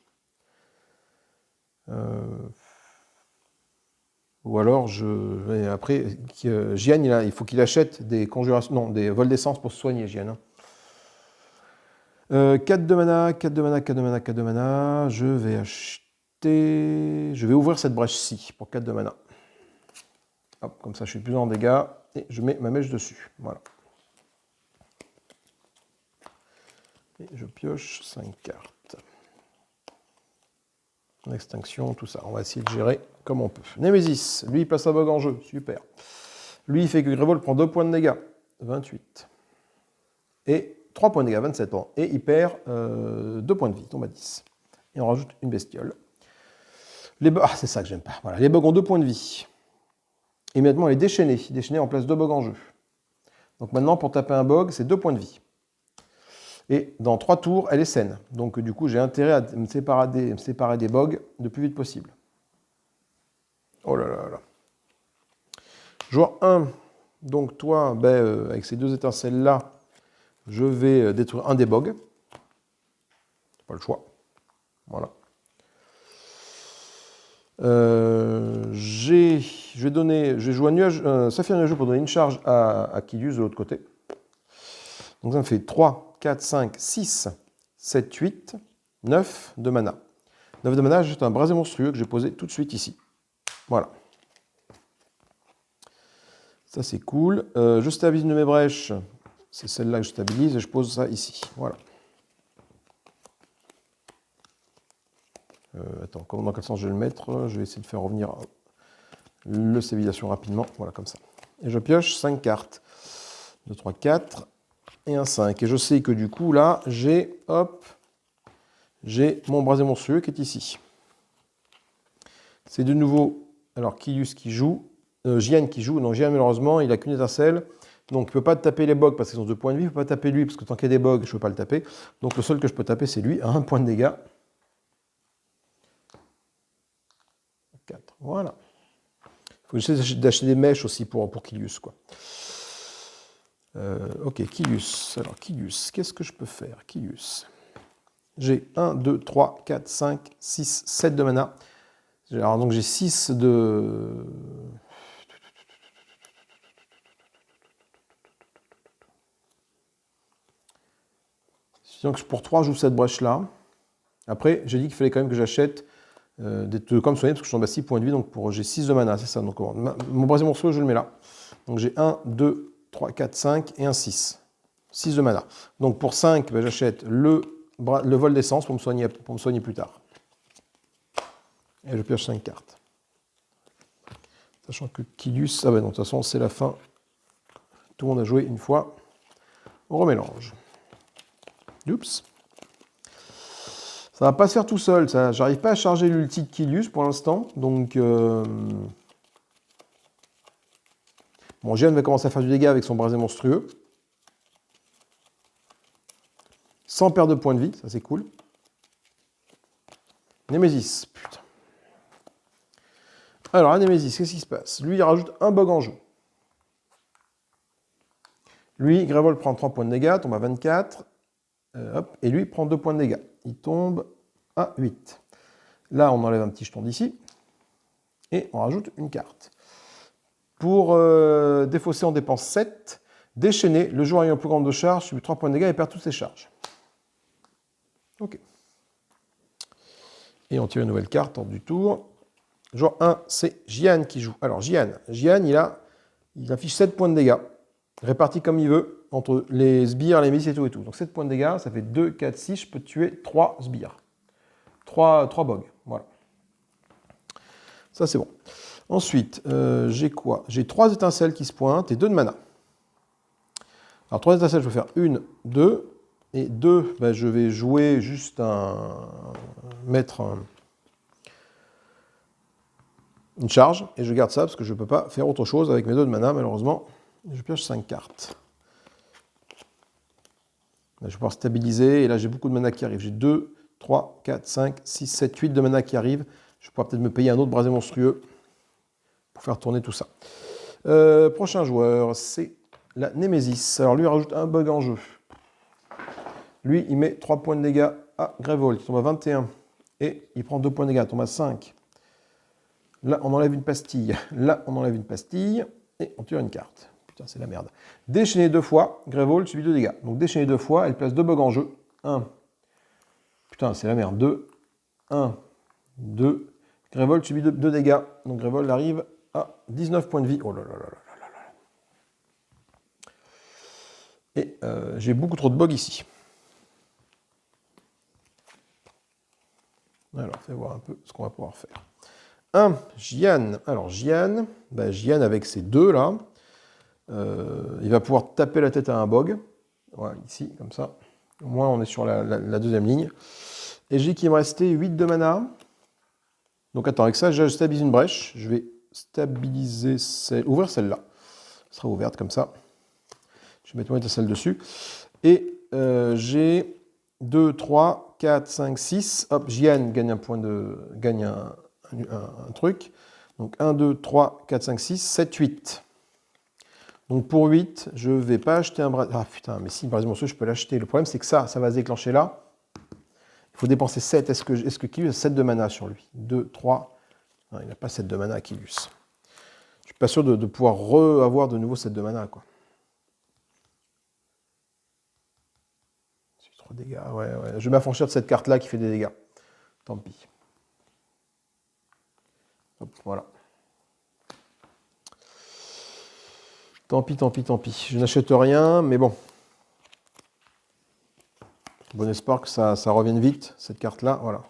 Ou alors, après, Jian, il faut qu'il achète des conjurations... Non, des vols d'essence pour se soigner, Jian. Hein. 4 de mana, 4 de mana, 4 de mana, 4 de mana. Je vais acheter... Je vais ouvrir cette brèche-ci pour 4 de mana. Hop, comme ça je suis plus en dégâts. Et je mets ma mèche dessus. Voilà. Et je pioche 5 cartes. Extinction, tout ça. On va essayer de gérer comme on peut. Némésis, lui il passe un bug en jeu. Super. Lui il fait que Grévol prend 2 points de dégâts. 28. Et 3 points de dégâts, 27 ans. Et il perd 2 points de vie, il tombe à 10. Et on rajoute une bestiole. Les bugs, c'est ça que j'aime pas. Voilà, les bugs ont 2 points de vie. Immédiatement, elle est déchaînée. Déchaînée en place 2 bugs en jeu. Donc maintenant, pour taper un bug, c'est 2 points de vie. Et dans 3 tours, elle est saine. Donc du coup, j'ai intérêt à me séparer des bugs le plus vite possible. Oh là là là. Joueur 1. Donc toi, avec ces 2 étincelles-là, je vais détruire un des bugs. Pas le choix. Voilà. Je vais jouer un nuage, Saphir nuageux pour donner une charge à Kilius de l'autre côté. Donc ça me fait 3, 4, 5, 6, 7, 8, 9 de mana. 9 de mana, j'ai un brasier monstrueux que j'ai posé tout de suite ici. Voilà. Ça c'est cool. Je stabilise une de mes brèches. C'est celle-là que je stabilise et je pose ça ici. Voilà. Attends, dans quel sens je vais le mettre? Je vais essayer de faire revenir le stabilisation rapidement. Voilà, comme ça. Et je pioche 5 cartes. 2, 3, 4 et un 5. Et je sais que du coup, là, j'ai mon brasier monstrueux qui est ici. C'est de nouveau, alors, Kilius qui joue, Jian qui joue. Non, Jian, malheureusement, il n'a qu'une étincelle. Donc, il ne peut pas taper les bugs parce qu'ils ont 2 points de vie. Il ne peut pas taper lui parce que tant qu'il y a des bugs, je ne peux pas le taper. Donc, le seul que je peux taper, c'est lui, à 1 point de dégâts. 4. Voilà. Il faut essayer d'acheter des mèches aussi pour Kilius, quoi. Ok, Kilius. Alors, Kilius, qu'est-ce que je peux faire? Kilius. J'ai 1, 2, 3, 4, 5, 6, 7 de mana. Alors, donc, j'ai 6 de... Donc, pour 3, j'ouvre cette brèche-là. Après, j'ai dit qu'il fallait quand même que j'achète des comme soigner parce que je tombe à 6 points de vie. Donc, j'ai 6 de mana, c'est ça. Donc, mon brasier monstrueux, je le mets là. Donc, j'ai 1, 2, 3, 4, 5 et un 6. 6 de mana. Donc, pour 5, j'achète le vol d'essence pour me soigner plus tard. Et je pioche 5 cartes. Sachant que Kilius, ah ben non, de toute façon, c'est la fin. Tout le monde a joué une fois. On remélange. Oups. Ça va pas se faire tout seul, ça. J'arrive pas à charger l'ulti de Kilius pour l'instant, donc... Bon, Jian va commencer à faire du dégât avec son brasier monstrueux. Sans perdre de points de vie, ça c'est cool. Némésis, putain. Alors, à Némésis, qu'est-ce qui se passe? Lui, il rajoute un bug en jeu. Lui, Grévol prend 3 points de dégâts, tombe à 24. Hop, et lui, prend 2 points de dégâts. Il tombe à 8. Là, on enlève un petit jeton d'ici. Et on rajoute une carte. Pour défausser, on dépense 7. Déchaîner, le joueur ayant plus grande de charge subit 3 points de dégâts et perd toutes ses charges. Ok. Et on tire une nouvelle carte hors du tour. Joueur 1, c'est Jian qui joue. Alors, Jian, il affiche 7 points de dégâts, répartis comme il veut, entre les sbires, les milices et tout et tout. Donc 7 points de dégâts, ça fait 2, 4, 6, je peux tuer 3 sbires. 3 bugs, voilà. Ça, c'est bon. Ensuite, j'ai quoi? J'ai 3 étincelles qui se pointent et 2 de mana. Alors, 3 étincelles, je peux faire 1, 2. Et 2, je vais jouer juste mettre une charge. Et je garde ça parce que je ne peux pas faire autre chose avec mes 2 de mana, malheureusement. Je pioche 5 cartes. Là, je vais pouvoir stabiliser. Et là, j'ai beaucoup de mana qui arrivent. J'ai 2, 3, 4, 5, 6, 7, 8 de mana qui arrivent. Je pourrais peut-être me payer un autre brasier monstrueux pour faire tourner tout ça. Prochain joueur, c'est la Némésis. Alors lui, il rajoute un bug en jeu. Lui, il met 3 points de dégâts à Grévol, qui tombe à 21. Et il prend 2 points de dégâts, il tombe à 5. Là, on enlève une pastille. Là, on enlève une pastille. Et on tire une carte. Putain, c'est la merde. Déchaîner 2 fois, Grévol subit 2 dégâts. Donc déchaîner 2 fois, elle place 2 bugs en jeu. 1. Putain, c'est la merde. 2. 1. 2. Grévold subit 2 dégâts. Donc Grévold arrive à 19 points de vie. Oh là là là là là là. Et j'ai beaucoup trop de bugs ici. Alors, fais voir un peu ce qu'on va pouvoir faire. 1. Jian. Alors, Jian, Jian avec ces deux là, il va pouvoir taper la tête à un bog. Voilà, ici, comme ça. Au moins, on est sur la deuxième ligne. Et j'ai qu'il me restait 8 de mana. Donc, attends, avec ça, je stabilise une brèche. Je vais stabiliser ouvrir celle-là. Elle sera ouverte comme ça. Je vais mettre mon étincelle dessus. Et j'ai 2, 3, 4, 5, 6. Hop, Jian gagne un point de. Gagne un truc. Donc 1, 2, 3, 4, 5, 6, 7, 8. Donc pour 8, je ne vais pas acheter un bras. Ah putain, mais si, par exemple, je peux l'acheter. Le problème, c'est que ça va se déclencher là. Il faut dépenser 7. Est-ce que Kilius a 7 de mana sur lui? 2, 3. Non, il n'a pas 7 de mana, Kilius. Je ne suis pas sûr de pouvoir avoir de nouveau 7 de mana, quoi. C'est trop de dégâts. Ouais. Je vais m'affranchir de cette carte-là qui fait des dégâts. Tant pis. Hop, voilà. Tant pis. Je n'achète rien, mais bon. Bon espoir que ça revienne vite, cette carte-là, voilà.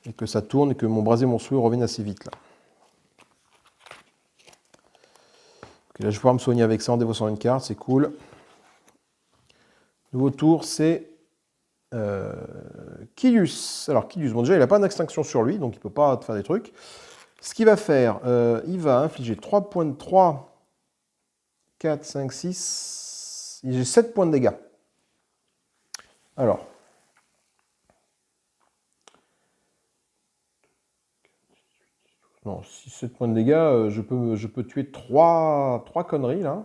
Et que ça tourne et que mon brasier monstrueux revienne assez vite, là. Ok, là, je vais pouvoir me soigner avec ça en dévaussant une carte, c'est cool. Nouveau tour, c'est Kilius. Alors, Kilius, bon, déjà, il n'a pas d'extinction sur lui, donc il ne peut pas faire des trucs. Ce qu'il va faire, il va infliger 3 points de 3, 4, 5, 6. J'ai 7 points de dégâts. Alors. Non, 7 points de dégâts, je peux tuer 3 conneries, là.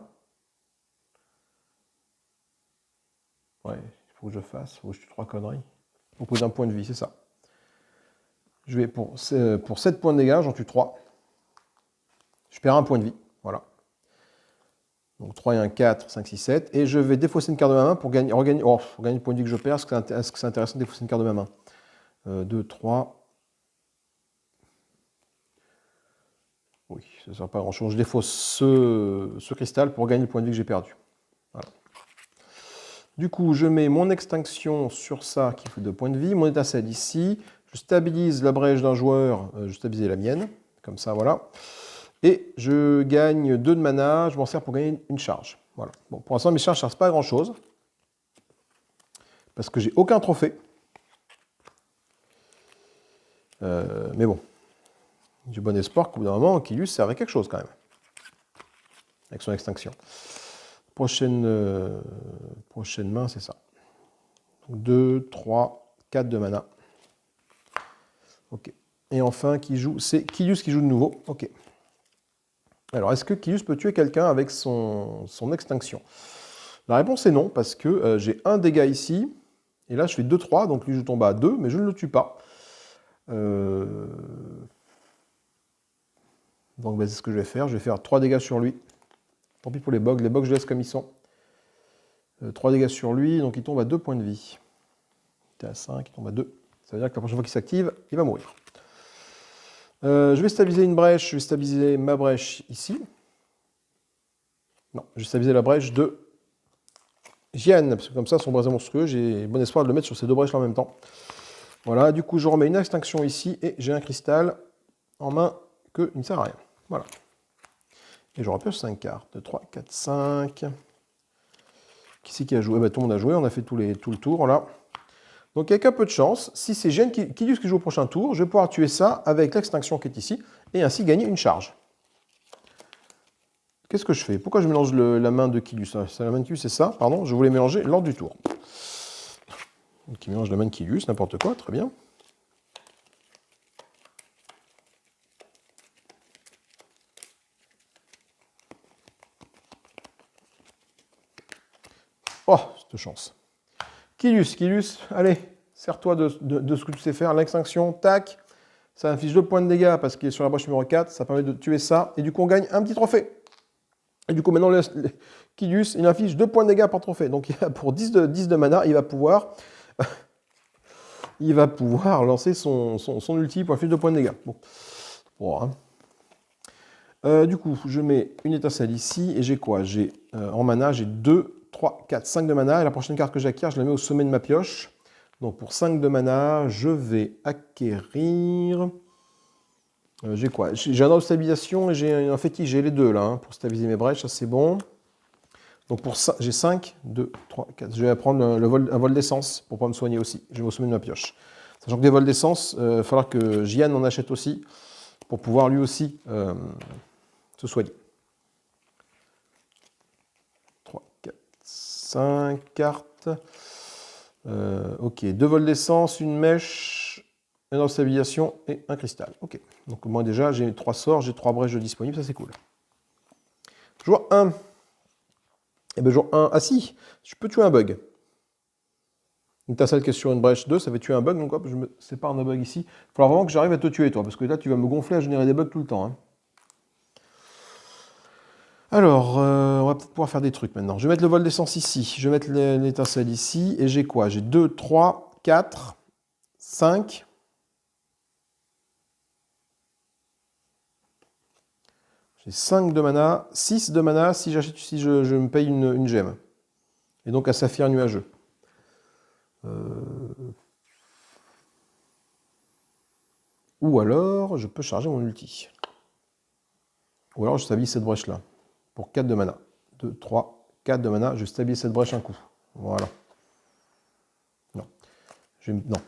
Ouais, il faut que je fasse. Il faut que je tue 3 conneries. Au bout d'un point de vie, c'est ça. Je vais pour 7 points de dégâts, j'en tue 3. Je perds 1 point de vie. Voilà. Donc 3 et 1, 4, 5, 6, 7. Et je vais défausser une carte de ma main pour gagner le point de vie que je perds. Est-ce que c'est intéressant de défausser une carte de ma main? 2, 3. Oui, ça ne sert pas à grand chose. Je défausse ce cristal pour gagner le point de vie que j'ai perdu. Voilà. Du coup, je mets mon extinction sur ça qui fait 2 points de vie. Mon étincelle ici. Je stabilise la brèche d'un joueur. Je stabilise la mienne. Comme ça, voilà. Et je gagne 2 de mana, je m'en sers pour gagner une charge. Voilà. Bon, pour l'instant, mes charges ne servent pas à grand chose. Parce que j'ai aucun trophée. Mais bon. J'ai bon espoir qu'au bout d'un moment, Kilius serve à quelque chose quand même. Avec son extinction. Prochaine main, c'est ça. Donc 2, 3, 4 de mana. Ok. Et enfin, c'est Kilius qui joue de nouveau. Ok. Alors, est-ce que Kilius peut tuer quelqu'un avec son extinction? La réponse est non, parce que j'ai un dégât ici, et là je fais 2-3, donc lui je tombe à 2, mais je ne le tue pas. Donc c'est ce que je vais faire 3 dégâts sur lui. Tant pis pour les bugs je laisse comme ils sont. 3 dégâts sur lui, donc il tombe à 2 points de vie. Il était à 5, il tombe à 2. Ça veut dire que la prochaine fois qu'il s'active, il va mourir. Je vais stabiliser une brèche, je vais stabiliser ma brèche ici. Non, je vais stabiliser la brèche de Jian, parce que comme ça, son brasier monstrueux, j'ai bon espoir de le mettre sur ces 2 brèches là en même temps. Voilà, du coup, je remets une extinction ici, et j'ai un cristal en main qui ne sert à rien. Voilà. Et je repioche 5 cartes. 2, 3, 4, 5. Qui c'est qui a joué? Tout le monde a joué, on a fait tout le tour, là. Donc avec un peu de chance, si c'est Jian Kilius qui joue au prochain tour, je vais pouvoir tuer ça avec l'extinction qui est ici, et ainsi gagner une charge. Qu'est-ce que je fais? Pourquoi je mélange la main de Kilius? La main de Kilius, c'est ça, pardon, je voulais mélanger lors du tour. Donc il mélange la main de Kilius, n'importe quoi, très bien. Oh, cette chance. Kilius, allez, sers-toi de ce que tu sais faire, l'extinction, tac, ça inflige 2 points de dégâts parce qu'il est sur la brèche numéro 4, ça permet de tuer ça, et du coup on gagne un petit trophée. Et du coup maintenant, Kilius, il inflige 2 points de dégâts par trophée, donc pour 10 de mana, il va pouvoir il va pouvoir lancer son ulti pour un plus de points de dégâts. Bon. Bon, hein. Du coup, je mets une étincelle ici, et j'ai quoi? J'ai en mana, j'ai 2, 3, 4, 5 de mana, et la prochaine carte que j'acquiers, je la mets au sommet de ma pioche. Donc pour 5 de mana, je vais acquérir... j'ai quoi? J'ai un ordre de stabilisation et j'ai un fétiche, j'ai les deux là, hein, pour stabiliser mes brèches, ça c'est bon. Donc pour ça, j'ai 5, 2, 3, 4. Je vais prendre un vol d'essence pour pouvoir me soigner aussi. Je vais au sommet de ma pioche. Sachant que des vols d'essence, il va falloir que Jian en achète aussi pour pouvoir lui aussi se soigner. 3, 4, 5 cartes. Ok, 2 vols d'essence, une mèche, un ordre de stabilisation et un cristal. Ok, donc moi déjà j'ai 3 sorts, j'ai 3 brèches disponibles, ça c'est cool. Joueur 1. Eh bien, joueur 1, ah si, je peux tuer un bug. Une étincelle qui est sur une brèche 2, ça va tuer un bug, donc hop, je me sépare d'un bug ici. Il va falloir vraiment que j'arrive à te tuer, toi, parce que là, tu vas me gonfler à générer des bugs tout le temps. Hein. Alors, on va peut-être pouvoir faire des trucs maintenant. Je vais mettre le vol d'essence ici, je vais mettre l'étincelle ici, et j'ai quoi? J'ai 2, 3, 4, 5. J'ai 5 de mana, 6 de mana si je me paye une gemme. Et donc un saphir nuageux. Ou alors, je peux charger mon ulti. Ou alors, je stabilise cette brèche-là. Pour 4 de mana. 2, 3, 4 de mana. Je stabilise cette brèche un coup. Voilà. Non. Non.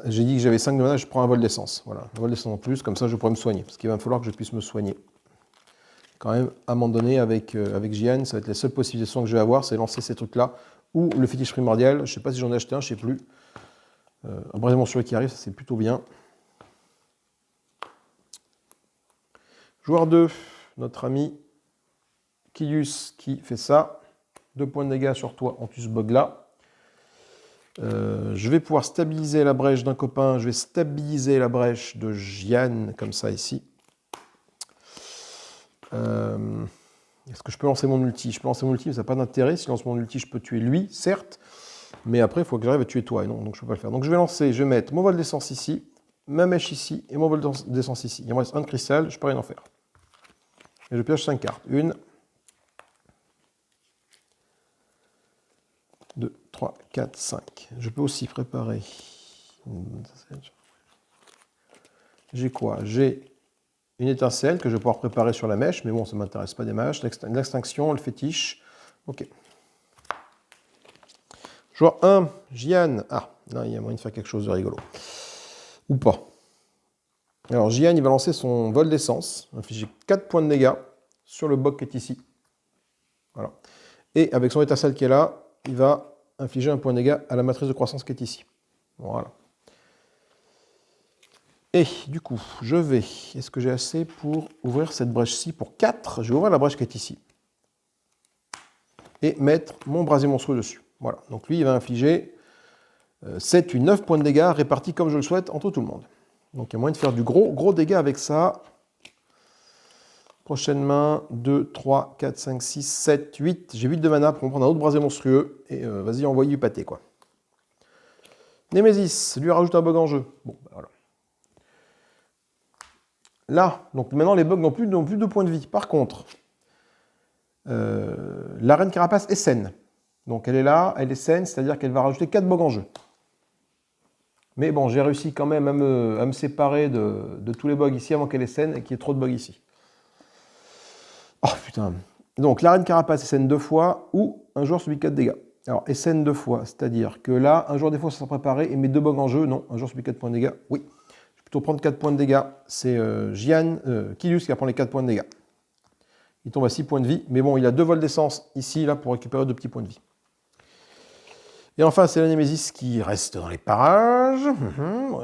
J'ai dit que j'avais 5 de mana, je prends un vol d'essence. Voilà. Un vol d'essence en plus, comme ça, je pourrais me soigner. Parce qu'il va me falloir que je puisse me soigner. Quand même, à un moment donné, avec Jian, ça va être la seule possibilité que je vais avoir, c'est lancer ces trucs-là. Ou le fétiche primordial. Je ne sais pas si j'en ai acheté un, je ne sais plus. Un brésil monstrueux qui arrive, ça c'est plutôt bien. Joueur 2, notre ami Kilius qui fait ça. 2 points de dégâts sur toi en tu ce bug là. Je vais pouvoir stabiliser la brèche d'un copain. Je vais stabiliser la brèche de Jian comme ça ici. Est-ce que je peux lancer mon ulti? Je peux lancer mon ulti, mais ça n'a pas d'intérêt. Si je lance mon ulti, je peux tuer lui, certes. Mais après, il faut que j'arrive à tuer toi. Et non, donc je ne peux pas le faire. Donc je vais lancer, je vais mettre mon vol d'essence ici, ma mèche ici et mon vol d'essence ici. Il me reste un de cristal, je peux rien en faire. Et je pioche 5 cartes. 1, 2, 3, 4, 5. Je peux aussi préparer. J'ai quoi? J'ai une étincelle que je vais pouvoir préparer sur la mèche, mais bon, ça ne m'intéresse pas des mèches. L'extinction, le fétiche. Ok. Joueur 1, Jian. Ah, là, il y a moyen de faire quelque chose de rigolo. Ou pas. Alors, Jian, il va lancer son vol d'essence, infliger 4 points de dégâts sur le bug qui est ici. Voilà. Et avec son étincelle qui est là, il va infliger un point de dégâts à la matrice de croissance qui est ici. Voilà. Et du coup, je vais... Est-ce que j'ai assez pour ouvrir cette brèche-ci pour 4? Je vais ouvrir la brèche qui est ici. Et mettre mon brasier monstrueux dessus. Voilà. Donc lui, il va infliger 7, 8, 9 points de dégâts répartis comme je le souhaite entre tout le monde. Donc il y a moyen de faire du gros dégâts avec ça. Prochaine main, 2, 3, 4, 5, 6, 7, 8. J'ai 8 de mana pour me prendre un autre brasier monstrueux. Et vas-y, envoyer du pâté, quoi. Némésis, lui rajoute un bug en jeu. Bon, ben voilà. Là, donc maintenant les bugs n'ont plus de points de vie. Par contre, la reine carapace est saine. Donc elle est là, elle est saine, c'est-à-dire qu'elle va rajouter 4 bugs en jeu. Mais bon, j'ai réussi quand même à me séparer de tous les bugs ici avant qu'elle est saine et qu'il y ait trop de bugs ici. Oh putain. Donc la reine carapace est saine 2 fois ou un joueur subit 4 dégâts. Alors, est saine 2 fois, c'est-à-dire que là, un joueur des fois ça sera préparé et met 2 bugs en jeu. Non, un joueur subit 4 points de dégâts. Oui. Je vais plutôt prendre 4 points de dégâts. C'est Jian, Kilius qui va prendre les 4 points de dégâts. Il tombe à 6 points de vie. Mais bon, il a 2 vols d'essence ici, là, pour récupérer 2 petits points de vie. Et enfin, c'est la Némésis qui reste dans les parages.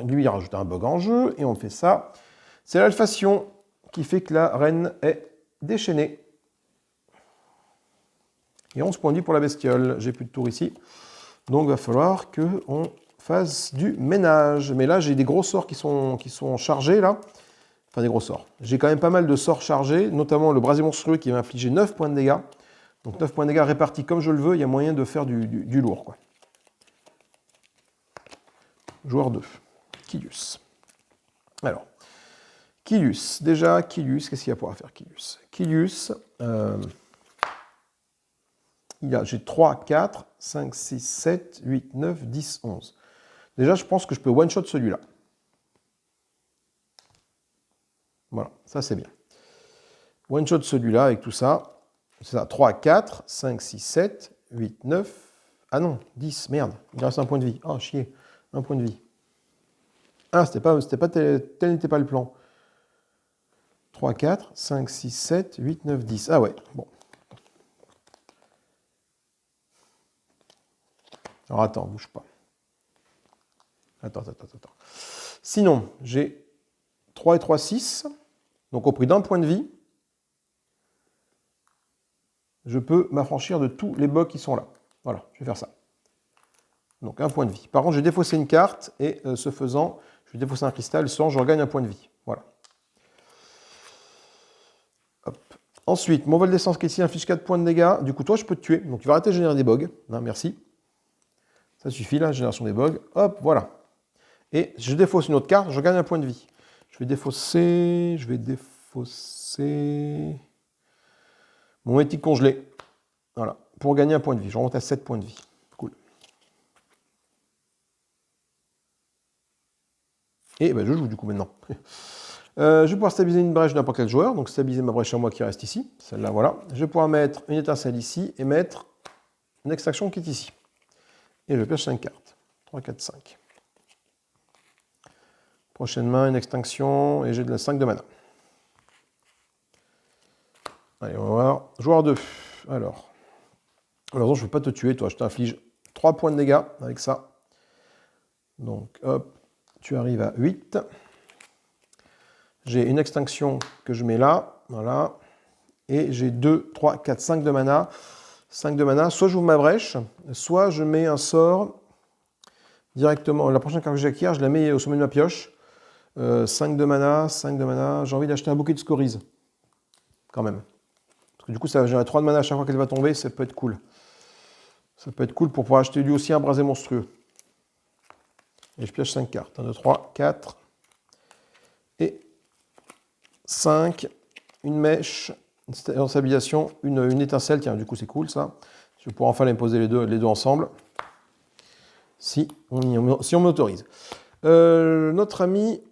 Lui, il rajoute un bug en jeu. Et on fait ça. C'est l'alphation qui fait que la reine est déchaînée. Et 11 points de vie pour la bestiole. J'ai plus de tour ici. Donc, il va falloir qu'on fasse du ménage. Mais là, j'ai des gros sorts qui sont chargés, là. Enfin, des gros sorts. J'ai quand même pas mal de sorts chargés, notamment le brasier monstrueux qui va infliger 9 points de dégâts. Donc, 9 points de dégâts répartis comme je le veux. Il y a moyen de faire du lourd, quoi. joueur 2, Kilius. Alors, Kilius, déjà, Kilius, qu'est-ce qu'il va pouvoir faire, Kilius? Kilius, j'ai 3, 4, 5, 6, 7, 8, 9, 10, 11. Déjà, je pense que je peux one-shot celui-là. Voilà, ça c'est bien. One-shot celui-là avec tout ça. C'est ça, 3, 4, 5, 6, 7, 8, 9. Ah non, 10, merde, il reste un point de vie. Oh, chier, un point de vie. Ah, tel n'était pas le plan. 3, 4, 5, 6, 7, 8, 9, 10. Ah ouais, bon. Alors attends, bouge pas. Attends. Sinon, j'ai 3 et 3, 6. Donc au prix d'un point de vie, je peux m'affranchir de tous les bugs qui sont là. Voilà, je vais faire ça. Donc un point de vie. Par contre, je vais défausser une carte et ce faisant, je vais défausser un cristal sans je regagne un point de vie. Voilà. Hop. Ensuite, mon vol d'essence qui est ici inflige 4 points de dégâts. Du coup, toi, je peux te tuer. Donc tu vas arrêter de générer des bugs. Non, merci. Ça suffit, la génération des bugs. Hop, voilà. Et je défausse une autre carte, je gagne un point de vie. Je vais défausser mon éthique congelé. Voilà, pour gagner un point de vie. Je remonte à 7 points de vie. Cool. Et ben, je joue du coup maintenant. Je vais pouvoir stabiliser une brèche de n'importe quel joueur. Donc stabiliser ma brèche à moi qui reste ici. Celle-là, voilà. Je vais pouvoir mettre une étincelle ici et mettre une extraction qui est ici. Et je pioche 5 cartes. 3, 4, 5. Prochaine main, une extinction, et j'ai de la 5 de mana. Allez, on va voir. Joueur 2. Alors, je ne vais pas te tuer, toi. Je t'inflige 3 points de dégâts avec ça. Donc, hop, tu arrives à 8. J'ai une extinction que je mets là. Voilà. Et j'ai 2, 3, 4, 5 de mana. 5 de mana. Soit j'ouvre ma brèche, soit je mets un sort directement. La prochaine carte que j'acquiers, je la mets au sommet de ma pioche. 5 de mana, 5 de mana. J'ai envie d'acheter un bouquet de scories. Quand même. Parce que du coup, ça va générer 3 de mana à chaque fois qu'elle va tomber. Ça peut être cool. Ça peut être cool pour pouvoir acheter lui aussi un brasé monstrueux. Et je pioche 5 cartes. 1, 2, 3, 4. Et 5. Une mèche. Une stabilisation. Une étincelle. Tiens, du coup, c'est cool ça. Je vais pouvoir enfin les poser les deux ensemble. Si on m'autorise. Notre ami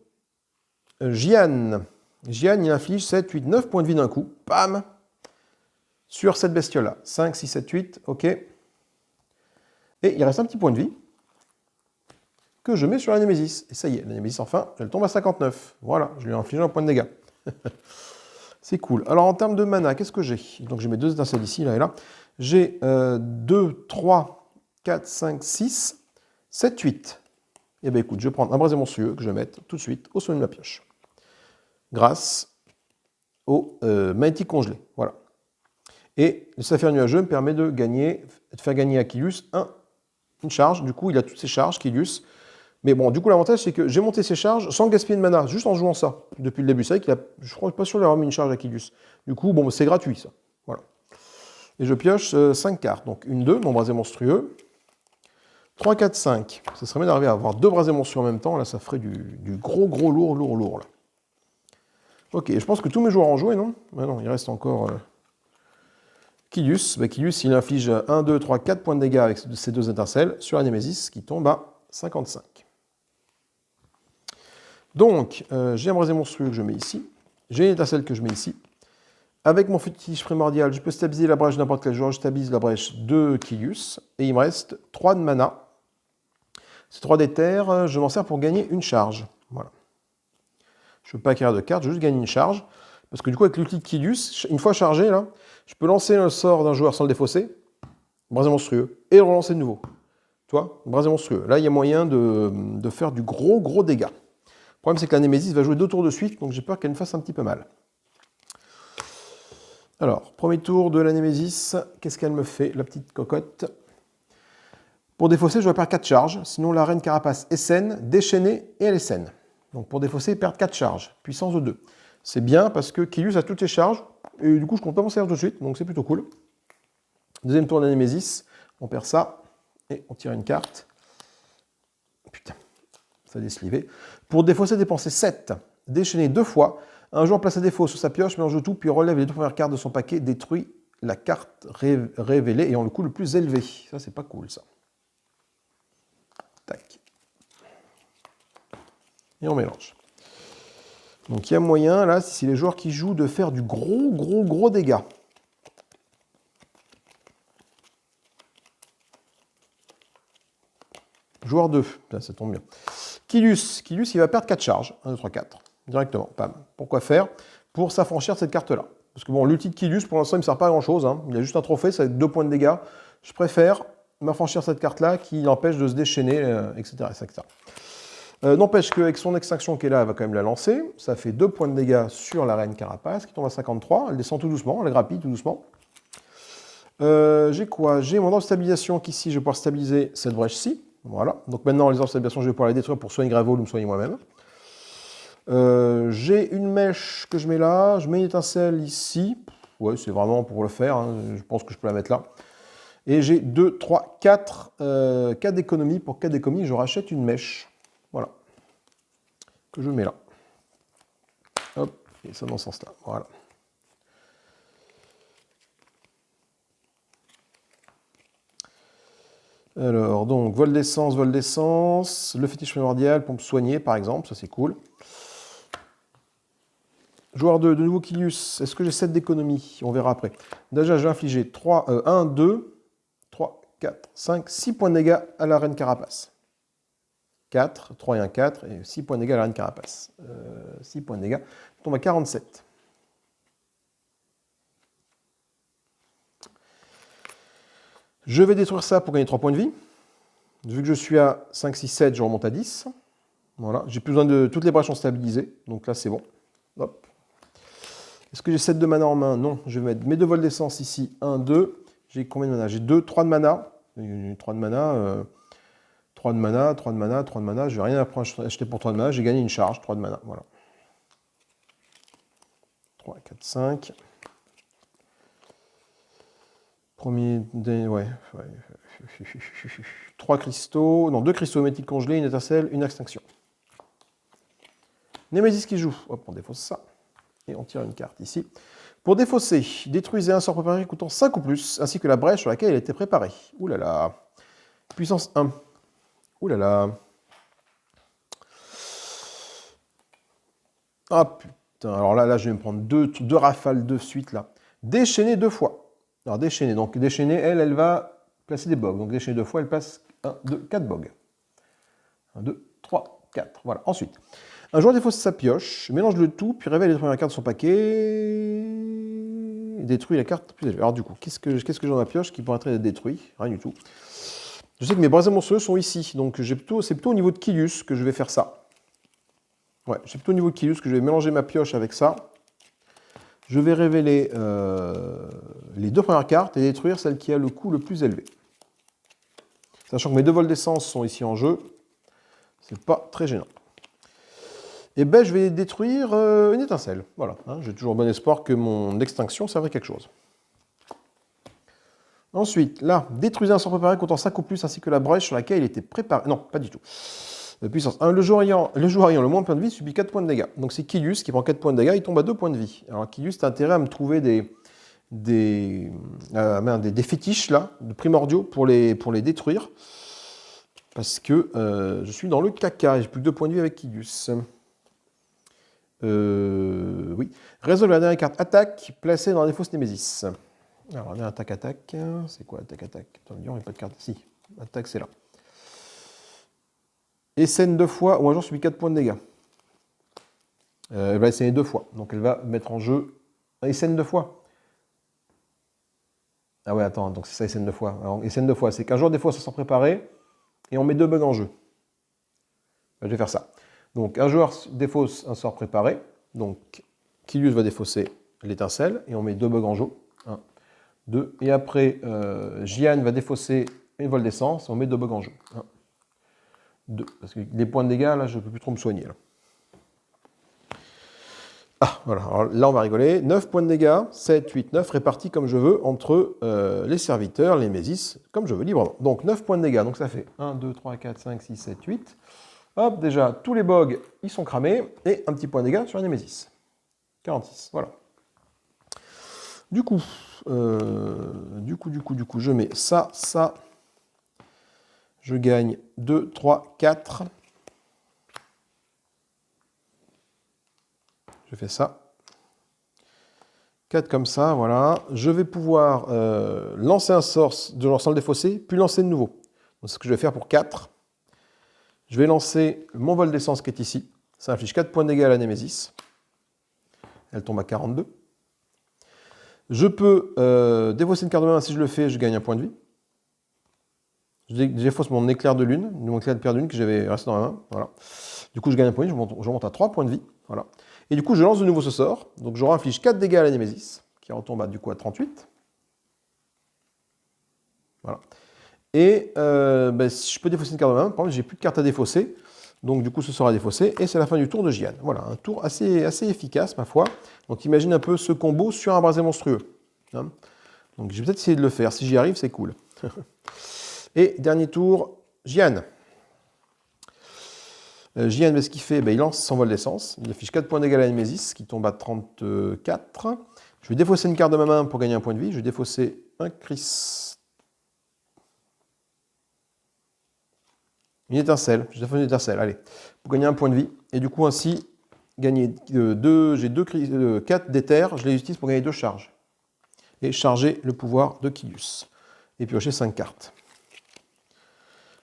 Gian, il inflige 7, 8, 9 points de vie d'un coup. Bam! Sur cette bestiole-là. 5, 6, 7, 8. OK. Et il reste un petit point de vie que je mets sur la Némésis. Et ça y est, la Némésis, enfin, elle tombe à 59. Voilà, je lui ai infligé un point de dégâts. C'est cool. Alors, en termes de mana, qu'est-ce que j'ai? Donc, j'ai mes deux étincelles ici, là et là. J'ai 2, 3, 4, 5, 6, 7, 8. Eh bien, écoute, je vais prendre un brasé monstrueux que je vais mettre tout de suite au sommet de ma pioche. Grâce au magnétique congelé. Voilà. Et le saphir nuageux me permet de faire gagner à Kilius une charge. Du coup, il a toutes ses charges, Kilius. Mais bon, du coup, l'avantage, c'est que j'ai monté ses charges sans gaspiller de mana, juste en jouant ça. Depuis le début, c'est vrai qu'il a, je crois pas sûr d'avoir mis une charge à Kilius. Du coup, bon, c'est gratuit, ça. Voilà. Et je pioche 5 cartes. Donc, 1, 2, mon brasé monstrueux. 3, 4, 5. Ça serait bien d'arriver à avoir 2 brasés monstrueux en même temps. Là, ça ferait du gros lourd, là. Ok, je pense que tous mes joueurs ont joué, non? Ah non, il reste encore Kilius. Kilius, il inflige 1, 2, 3, 4 points de dégâts avec ces deux étincelles sur la Némésis qui tombe à 55. Donc, j'ai un brasé monstrueux que je mets ici. J'ai une étincelle que je mets ici. Avec mon fétiche primordial, je peux stabiliser la brèche de n'importe quel joueur. Je stabilise la brèche de Kilius. Et il me reste 3 de mana. Ces 3 d'éther, je m'en sers pour gagner une charge. Voilà. Je ne veux pas acquérir de carte, je veux juste gagner une charge. Parce que du coup, avec l'outil de Kilius, une fois chargé, là, je peux lancer le sort d'un joueur sans le défausser, brasé monstrueux, et le relancer de nouveau. Tu vois, brasé monstrueux. Là, il y a moyen de faire du gros dégât. Le problème, c'est que la Némésis va jouer 2 tours de suite, donc j'ai peur qu'elle me fasse un petit peu mal. Alors, premier tour de la Némésis, qu'est-ce qu'elle me fait, la petite cocotte? Pour défausser, je dois perdre 4 charges, sinon la reine carapace est saine, déchaînée, et elle est saine. Donc pour défausser, perdre 4 charges, puissance de 2. C'est bien parce que Kilius a toutes ses charges, et du coup je compte pas m'en servir tout de suite, donc c'est plutôt cool. Deuxième tour de la Némésis, on perd ça, et on tire une carte. Putain. ça déslivait. Pour défausser, dépenser 7. Déchaîner 2 fois. Un joueur place à défaut sur sa pioche, mélange tout, puis relève les 2 premières cartes de son paquet, détruit la carte révélée ayant le coût le plus élevé. Ça, c'est pas cool, ça. Tac. Et on mélange. Donc, il y a moyen, là, si c'est les joueurs qui jouent, de faire du gros dégâts. Joueur 2, ça tombe bien. Kilius, il va perdre 4 charges. 1, 2, 3, 4. Directement. Pam. Pourquoi faire? Pour s'affranchir de cette carte-là. Parce que bon, l'ulti de Kilius, pour l'instant, il ne me sert pas à grand-chose. Hein. Il a juste un trophée, ça va être 2 points de dégâts. Je préfère m'affranchir de cette carte-là qui l'empêche de se déchaîner, etc. N'empêche qu'avec son extinction qui est là, elle va quand même la lancer. Ça fait 2 points de dégâts sur la reine carapace, qui tombe à 53. Elle descend tout doucement, elle grappille tout doucement. J'ai quoi? J'ai mon ordre de stabilisation qui, ici, je vais pouvoir stabiliser cette brèche-ci. Voilà. Donc maintenant, les ordres de stabilisation, je vais pouvoir les détruire pour soigner Graveol ou me soigner moi-même. J'ai une mèche que je mets là. Je mets une étincelle ici. Ouais, c'est vraiment pour le faire. Hein. Je pense que je peux la mettre là. Et j'ai 2, 3, 4 d'économie. Pour 4 d'économie, je rachète une mèche. Voilà. Que je mets là. Hop. Et ça dans ce sens-là. Voilà. Alors, donc, vol d'essence, le fétiche primordial pour me soigner, par exemple, ça c'est cool. Joueur 2, de nouveau Kilius, est-ce que j'ai 7 d'économie? On verra après. Déjà, j'ai infligé 1, 2, 3, 4, 5, 6 points de dégâts à la reine carapace. 4, 3 et 1, 4, et 6 points de dégâts à la reine carapace. 6 points de dégâts, on tombe à 47. Je vais détruire ça pour gagner 3 points de vie. Vu que je suis à 5, 6, 7, je remonte à 10. Voilà, j'ai plus besoin de... Toutes les brèches sont stabilisées, donc là c'est bon. Hop. Est-ce que j'ai 7 de mana en main? Non, je vais mettre mes 2 vols d'essence ici. 1, 2. J'ai combien de mana? J'ai 2, 3 de mana. 3 de mana, 3 de mana, 3 de mana, 3 de mana. Je vais rien acheter pour 3 de mana. J'ai gagné une charge, 3 de mana. Voilà. 3, 4, 5. Premier, ouais. 3 cristaux, non, 2 cristaux hémétiques congelés, une étincelle, une extinction. Némésis qui joue. Hop, on défausse ça. Et on tire une carte ici. Pour défausser, détruisez un sort préparé coûtant 5 ou plus, ainsi que la brèche sur laquelle il a été préparé. Ouh là là. Puissance 1. Ouh là là. Ah putain, alors là je vais me prendre deux rafales de suite là. Déchaîner 2 fois. Alors déchaîner, donc déchaîner, elle va placer des bogs. Donc déchaîner 2 fois, elle passe 1, 2, 4 bogs. 1, 2, 3, 4. Voilà. Ensuite, un joueur défausse sa pioche, mélange le tout, puis révèle les 2 premières cartes de son paquet, et détruit la carte plus élevée. Alors du coup, qu'est-ce que j'ai dans ma pioche qui pourrait être détruit? Rien du tout. Je sais que mes braises monstrueux sont ici, donc c'est plutôt au niveau de Kilius que je vais faire ça. Ouais, c'est plutôt au niveau de Kilius que je vais mélanger ma pioche avec ça. Je vais révéler les 2 premières cartes et détruire celle qui a le coût le plus élevé. Sachant que mes 2 vols d'essence sont ici en jeu, c'est pas très gênant. Et ben je vais détruire une étincelle. Voilà, hein, j'ai toujours bon espoir que mon extinction serve à quelque chose. Ensuite, là, détruisez un sort préparé comptant 5 ou plus, ainsi que la brèche sur laquelle il était préparé. Non, pas du tout. Puissance 1. Le joueur ayant le moins de points de vie subit 4 points de dégâts. Donc c'est Kilius qui prend 4 points de dégâts, il tombe à 2 points de vie. Alors Kilius, tu as intérêt à me trouver des fétiches là, primordiaux pour les détruire. Parce que je suis dans le caca et j'ai plus que 2 points de vie avec Kilius. Oui. Résolve la dernière carte attaque placée dans la défausse Némésis. Alors, on a attaque. C'est quoi attaque? Attends, il n'y a pas de carte. Si, attaque, c'est là. Essaine 2 fois, ou un jour subit 4 points de dégâts. Elle va essayer 2 fois. Donc elle va mettre en jeu. Essaine 2 fois. Ah ouais, attends, donc c'est ça, essaine 2 fois. Alors, essaine 2 fois, c'est qu'un jour des fois ça s'en préparer et on met 2 bugs en jeu. Je vais faire ça. Donc un joueur défausse un sort préparé. Donc Kilius va défausser l'étincelle et on met 2 bugs en jeu. 1, 2. Et après, Jian va défausser une vol d'essence et on met 2 bugs en jeu. 1, 2. Parce que les points de dégâts, là, je ne peux plus trop me soigner. Là. Ah, voilà. Alors, là, on va rigoler. 9 points de dégâts, 7, 8, 9, répartis comme je veux entre les serviteurs, les Némésis, comme je veux librement. Donc 9 points de dégâts. Donc ça fait 1, 2, 3, 4, 5, 6, 7, 8. Hop, déjà, tous les bogs, ils sont cramés. Et un petit point de dégâts sur la Némésis. 46, voilà. Du coup, je mets ça, ça. Je gagne 2, 3, 4. Je fais ça. 4 comme ça, voilà. Je vais pouvoir lancer un sort de genre sans le défausser, puis lancer de nouveau. Donc c'est ce que je vais faire pour 4. Je vais lancer mon vol d'essence qui est ici. Ça inflige 4 points de dégâts à la Némésis. Elle tombe à 42. Je peux défausser une carte de main. Si je le fais, je gagne un point de vie. Je défausse mon éclair de lune, mon éclair de pierre de lune que j'avais resté dans la main. Voilà. Du coup, je gagne un point de vie, je monte à 3 points de vie. Voilà. Et du coup, je lance de nouveau ce sort. Donc, je inflige 4 dégâts à la Némésis, qui retombe à, du coup à 38. Voilà. Et si je peux défausser une carte de main, par exemple, j'ai plus de carte à défausser. Donc, du coup, ce sera défaussé. Et c'est la fin du tour de Jian. Voilà, un tour assez efficace, ma foi. Donc, imagine un peu ce combo sur un brasier monstrueux. Hein, donc, je vais peut-être essayer de le faire. Si j'y arrive, c'est cool. Et dernier tour, Jian. Jian, ce qu'il fait, il lance son vol d'essence. Il affiche 4 points d'égal à la Némésis, qui tombe à 34. Je vais défausser une carte de ma main pour gagner un point de vie. Je vais défausser un Chris. Une étincelle. Je défausse une étincelle, allez. Pour gagner un point de vie. Et du coup, ainsi, gagner j'ai 4 d'éther. Je les utilise pour gagner 2 charges. Et charger le pouvoir de Kilius. Et piocher 5 cartes.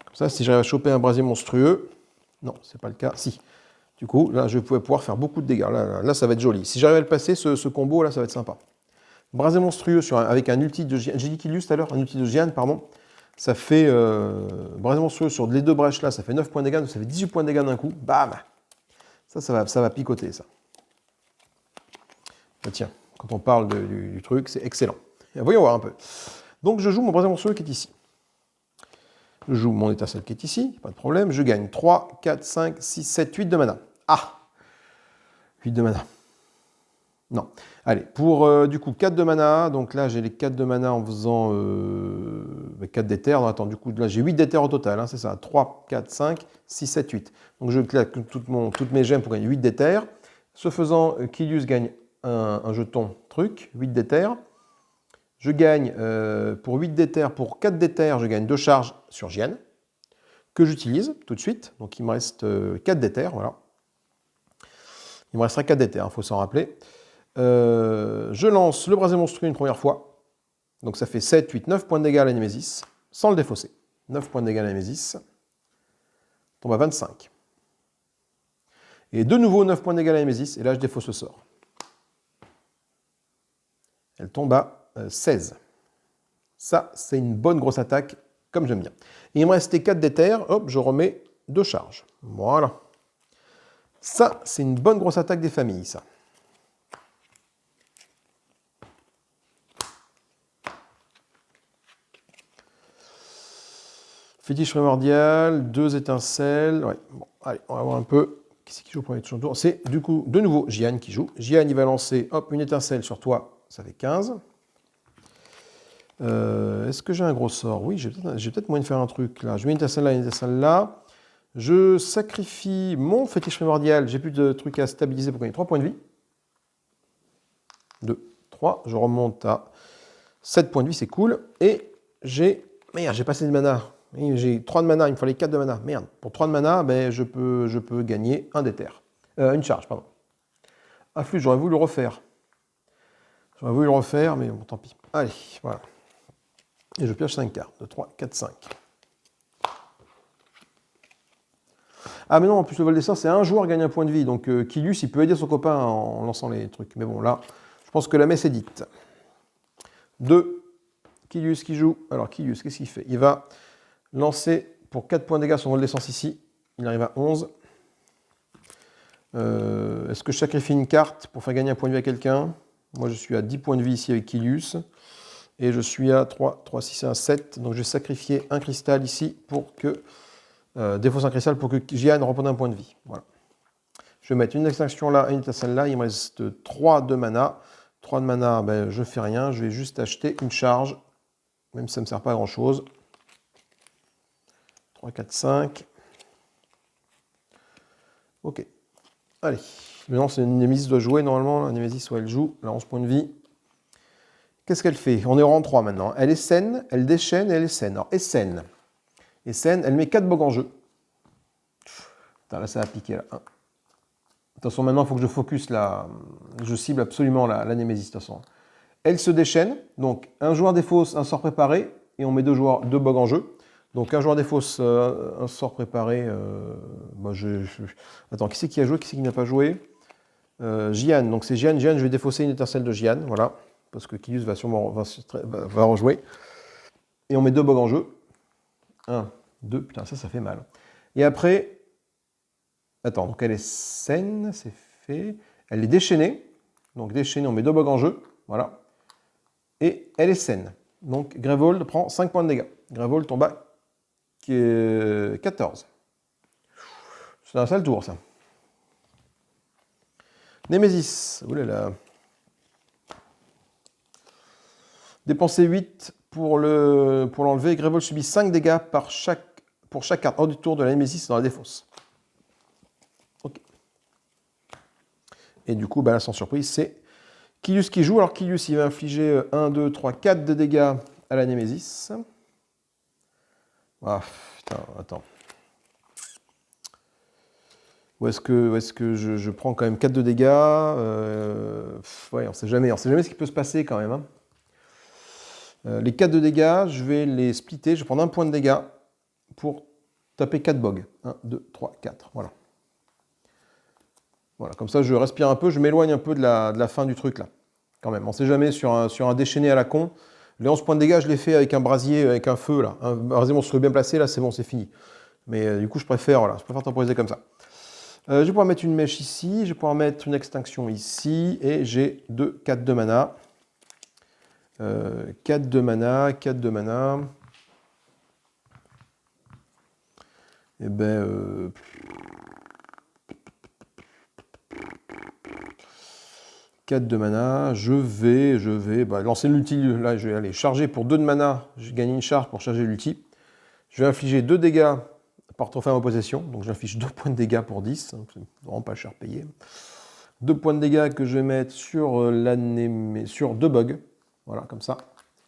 Comme ça, si j'arrive à choper un brasier monstrueux... Non, c'est pas le cas. Si. Du coup, là, je vais pouvoir faire beaucoup de dégâts. Là, ça va être joli. Si j'arrive à le passer, ce combo, là, ça va être sympa. Brasier monstrueux avec un ulti de Jian. J'ai dit Kilius tout à l'heure, un ulti de Jian, pardon. Ça fait brasier monstrueux sur les 2 brèches là, ça fait 9 points de dégâts, donc ça fait 18 points de dégâts d'un coup. Bam! Ça va picoter, ça. Ah, tiens, quand on parle du truc, c'est excellent. Voyons voir un peu. Donc, je joue mon brasier monstrueux qui est ici. Je joue mon étincelle qui est ici, pas de problème. Je gagne 3, 4, 5, 6, 7, 8 de mana. Ah! 8 de mana. Non. Allez, pour du coup 4 de mana. Donc là, j'ai les 4 de mana en faisant 4 d'éther. Attends, du coup, là, j'ai 8 d'éther au total. Hein, c'est ça. 3, 4, 5, 6, 7, 8. Donc je claque toutes mes gemmes pour gagner 8 d'éther. Ce faisant, Kilius gagne un jeton truc, 8 d'éther. Je gagne pour 8 d'éther, pour 4 d'éther, je gagne 2 charges sur Jian, que j'utilise tout de suite. Donc il me reste 4 d'éther, voilà. Il me restera 4 d'éther, il faut s'en rappeler. Je lance le brasier monstrueux une première fois. Donc ça fait 7, 8, 9 points de dégâts à la Némésis, sans le défausser. 9 points de dégâts à la Némésis. Tombe à 25. Et de nouveau 9 points de dégâts à la Némésis, et là je défausse le sort. Elle tombe à 16. Ça, c'est une bonne grosse attaque, comme j'aime bien. Et il me restait 4 d'éther, hop, je remets 2 charges. Voilà. Ça, c'est une bonne grosse attaque des familles, ça. Fétiche primordial, 2 étincelles. Ouais, bon, allez, on va voir un peu. Qui c'est qui joue au premier tour? C'est du coup, de nouveau, Jian qui joue. Jian, il va lancer, hop, une étincelle sur toi, ça fait 15. Est-ce que j'ai un gros sort? Oui, j'ai peut-être moyen de faire un truc là. Je mets une étincelle là, une étincelle là. Je sacrifie mon fétiche primordial. J'ai plus de trucs à stabiliser pour gagner 3 points de vie. 2, 3. Je remonte à 7 points de vie, c'est cool. Et j'ai... Merde, j'ai passé de mana. J'ai 3 de mana, il me fallait 4 de mana. Merde. Pour 3 de mana, je peux gagner un d'éther. Une charge, pardon. Afflux, j'aurais voulu le refaire. Mais bon, tant pis. Allez, voilà. Et je pioche 5 cartes. 2, 3, 4, 5. Ah mais non, en plus le vol d'essence, c'est un joueur gagne un point de vie. Donc Kilius, il peut aider son copain en lançant les trucs. Mais bon, là, je pense que la messe est dite. 2. Kilius qui joue. Alors Kilius, qu'est-ce qu'il fait? Il va lancer pour 4 points de dégâts son vol d'essence ici. Il arrive à 11. Est-ce que je sacrifie une carte pour faire gagner un point de vie à quelqu'un? Moi, je suis à 10 points de vie ici avec Kilius. Et je suis à 3, 6 et 1, 7. Donc je vais sacrifier un cristal ici pour que... défausse un cristal pour que Jian reprenne un point de vie. Voilà. Je vais mettre une extinction là et une étincelle là. Il me reste 3 de mana. 3 de mana, je ne fais rien. Je vais juste acheter une charge. Même si ça ne me sert pas à grand chose. 3, 4, 5. Ok. Allez. Maintenant, Némésis doit jouer normalement. La Némésis, elle joue. Elle a 11 points de vie. Qu'est-ce qu'elle fait? On est au rang 3 maintenant. Elle est saine, elle déchaîne et elle est saine. Alors, Essen. Essen, elle met 4 bogues en jeu. Putain, là, ça va piquer là. De toute façon, maintenant, il faut que je focus là. Je cible absolument la Némésis, de toute façon. Elle se déchaîne. Donc, un joueur défausse, un sort préparé. Et on met deux bogues en jeu. Donc, un joueur défausse, un sort préparé. Attends, qui c'est qui a joué? Qui c'est qui n'a pas joué? Jian. Donc, c'est Jian. Jian, je vais défausser une étincelle de Jian. Voilà. Parce que Kilius va sûrement va rejouer. Et on met 2 bogues en jeu. 1, 2, putain, ça fait mal. Et après, attends, donc elle est saine, c'est fait. Elle est déchaînée. Donc déchaînée, on met 2 bogues en jeu. Voilà. Et elle est saine. Donc Grévold prend 5 points de dégâts. Grévold tombe à 14. C'est un sale tour, ça. Némésis. Oulala. Dépenser 8 pour l'enlever. Grévold subit 5 dégâts pour chaque carte hors du tour de la Némésis dans la défausse. Ok. Et du coup, là, sans surprise, c'est Kilius qui joue. Alors Kilius, il va infliger 1, 2, 3, 4 de dégâts à la Némésis. Ah, putain, attends. Où est-ce que je prends quand même 4 de dégâts ouais, on sait jamais ce qui peut se passer quand même. Hein. Les 4 de dégâts, je vais les splitter. Je vais prendre un point de dégâts pour taper 4 bogues. 1, 2, 3, 4. Voilà. Voilà, comme ça je respire un peu, je m'éloigne un peu de la fin du truc là. Quand même, on ne sait jamais sur un déchaîné à la con. Les 11 points de dégâts, je les fais avec un brasier, avec un feu là. Un brasier monstrueux bien placé, là c'est bon, c'est fini. Mais du coup, je préfère temporiser comme ça. Je vais pouvoir mettre une mèche ici, je vais pouvoir mettre une extinction ici, et j'ai 4 de mana. 4 de mana. Et ben... 4 de mana, je vais lancer l'ulti, là je vais aller charger pour 2 de mana, j'ai gagné une charge pour charger l'ulti. Je vais infliger 2 dégâts par trophée en possession, donc j'inflige 2 points de dégâts pour 10, donc c'est vraiment pas cher payé. 2 points de dégâts que je vais mettre sur 2 bugs, voilà, comme ça,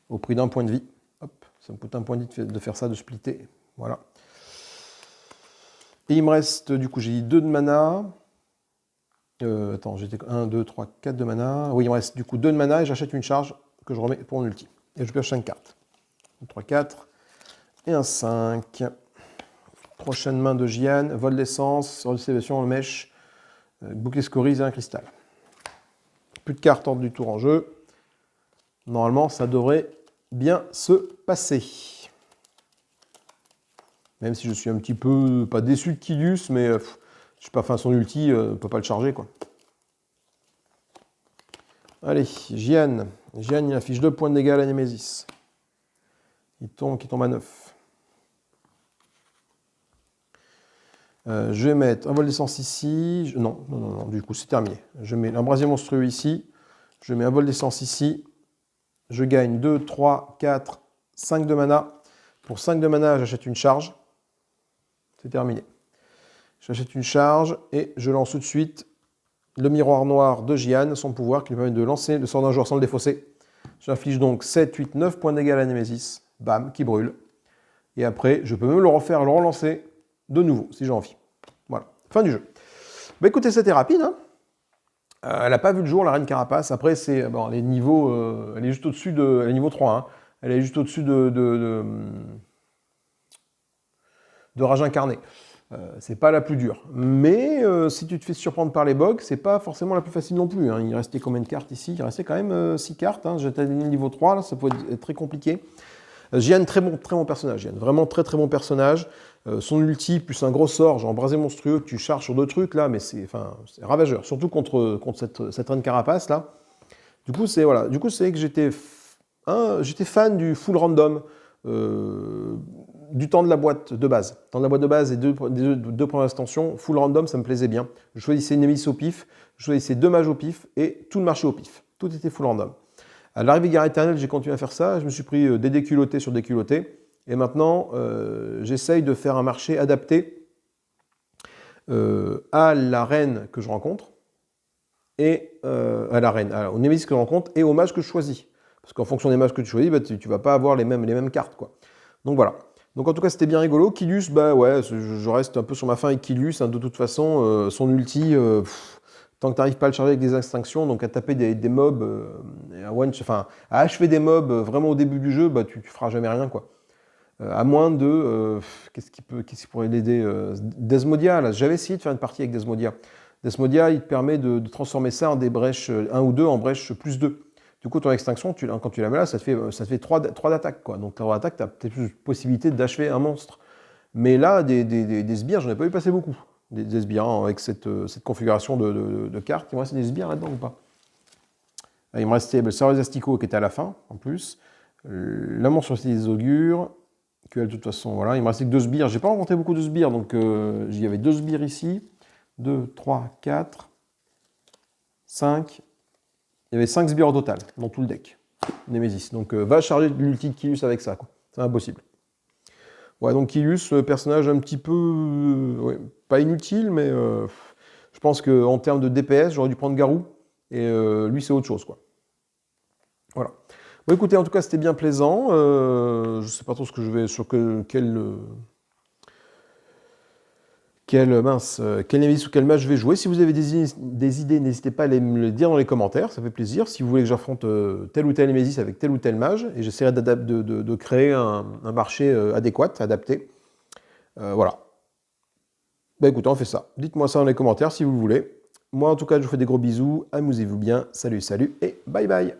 au prix d'un point de vie. Hop, ça me coûte un point de vie de faire ça, de splitter, voilà. Et il me reste, du coup j'ai dit 2 de mana. Attends, j'étais 1, 2, 3, 4 de mana. Oui, il me reste du coup 2 de mana et j'achète une charge que je remets pour mon ulti. Et je pioche 5 cartes. 3, 4 et un 5. Prochaine main de Jian, vol d'essence, redistribution en mèche, bouclier scorise et un cristal. Plus de cartes hors du tour en jeu. Normalement, ça devrait bien se passer. Même si je suis un petit peu, pas déçu de Kilius, mais je sais pas, enfin son ulti, on peut pas le charger quoi. Allez, Jian. Jian, il affiche 2 points de dégâts à la Némésis. Qui tombe à 9. Je vais mettre un vol d'essence ici. Non, du coup c'est terminé. Je mets un brasier monstrueux ici. Je mets un vol d'essence ici. Je gagne 2, 3, 4, 5 de mana. Pour 5 de mana, j'achète une charge. C'est terminé. J'achète une charge et je lance tout de suite le miroir noir de Jian, son pouvoir qui lui permet de lancer le sort d'un joueur sans le défausser. J'inflige donc 7, 8, 9 points de dégâts à la Némésis. Bam, qui brûle. Et après, je peux même le relancer de nouveau, si j'ai envie. Voilà, fin du jeu. Bah écoutez, c'était rapide. Hein. Elle n'a pas vu le jour, la Reine Carapace. Après, c'est bon, elle est juste au-dessus de... Elle est niveau 3. Hein. Elle est juste au-dessus de Rage Incarnée. C'est pas la plus dure. Mais si tu te fais surprendre par les bugs, c'est pas forcément la plus facile non plus. Hein. Il restait combien de cartes ici? Il restait quand même 6 cartes. Hein. J'étais à niveau 3, là, ça peut être très compliqué. Jian, très bon personnage. Jian, vraiment très bon personnage. Son ulti, plus un gros sort, genre brasier monstrueux, que tu charges sur 2 trucs, là, mais c'est ravageur. Surtout contre cette Reine Carapace, là. Du coup, c'est que j'étais fan du full random. Du temps de la boîte de base. Temps de la boîte de base et deux premières extensions, full random, ça me plaisait bien. Je choisissais une Némésis au pif, je choisissais 2 mages au pif et tout le marché au pif. Tout était full random. À l'arrivée Guerre éternelle, j'ai continué à faire ça. Je me suis pris des déculottés sur déculottés. Et maintenant, j'essaye de faire un marché adapté à la reine que je rencontre, et à la reine, au Némésis que je rencontre, et au mage que je choisis. Parce qu'en fonction des mages que tu choisis, bah, tu vas pas avoir les mêmes cartes, quoi. Donc voilà. Donc en tout cas, c'était bien rigolo. Kilius, bah ouais, je reste un peu sur ma fin avec Kilius. Hein, de toute façon, son ulti, tant que tu n'arrives pas à le charger avec des extinctions, donc à taper des mobs, à achever des mobs vraiment au début du jeu, bah tu feras jamais rien, quoi. À moins de... qu'est-ce qui pourrait l'aider Desmodia, là. J'avais essayé de faire une partie avec Desmodia. Desmodia, il te permet de transformer ça en des brèches 1 ou 2 en brèches plus 2. Du coup, ton extinction, quand tu la mets là, ça te fait 3 d'attaque, quoi. Donc 3 d'attaque, tu as peut-être plus de possibilité d'achever un monstre. Mais là, des sbires, j'en ai pas vu passer beaucoup. Des sbires, hein, avec cette configuration de cartes. Il me reste des sbires là-dedans ou pas? Il me restait le Saurus Astico qui était à la fin, en plus. La monstruosité des augures. Que de toute façon, voilà. Il me restait que 2 sbires. J'ai pas rencontré beaucoup de sbires, donc il y avait 2 sbires ici. 2, 3, 4, 5. Il y avait 5 sbires au total, dans tout le deck. Nemesis. Donc va charger l'ulti de Kilius avec ça, quoi. C'est impossible. Ouais, donc Kilius, personnage un petit peu... ouais, pas inutile, mais je pense qu'en termes de DPS, j'aurais dû prendre Garou. Et lui, c'est autre chose, quoi. Voilà. Bon, écoutez, en tout cas, c'était bien plaisant. Je sais pas trop ce que je vais... sur quel Nemesis ou quel match je vais jouer. Si vous avez des idées, n'hésitez pas à me le dire dans les commentaires, ça fait plaisir. Si vous voulez que j'affronte tel ou tel Nemesis avec tel ou tel mage, et j'essaierai de créer un marché adéquat, adapté. Voilà. Bah écoutez, on fait ça. Dites-moi ça dans les commentaires si vous voulez. Moi, en tout cas, je vous fais des gros bisous. Amusez-vous bien. Salut, salut et bye bye.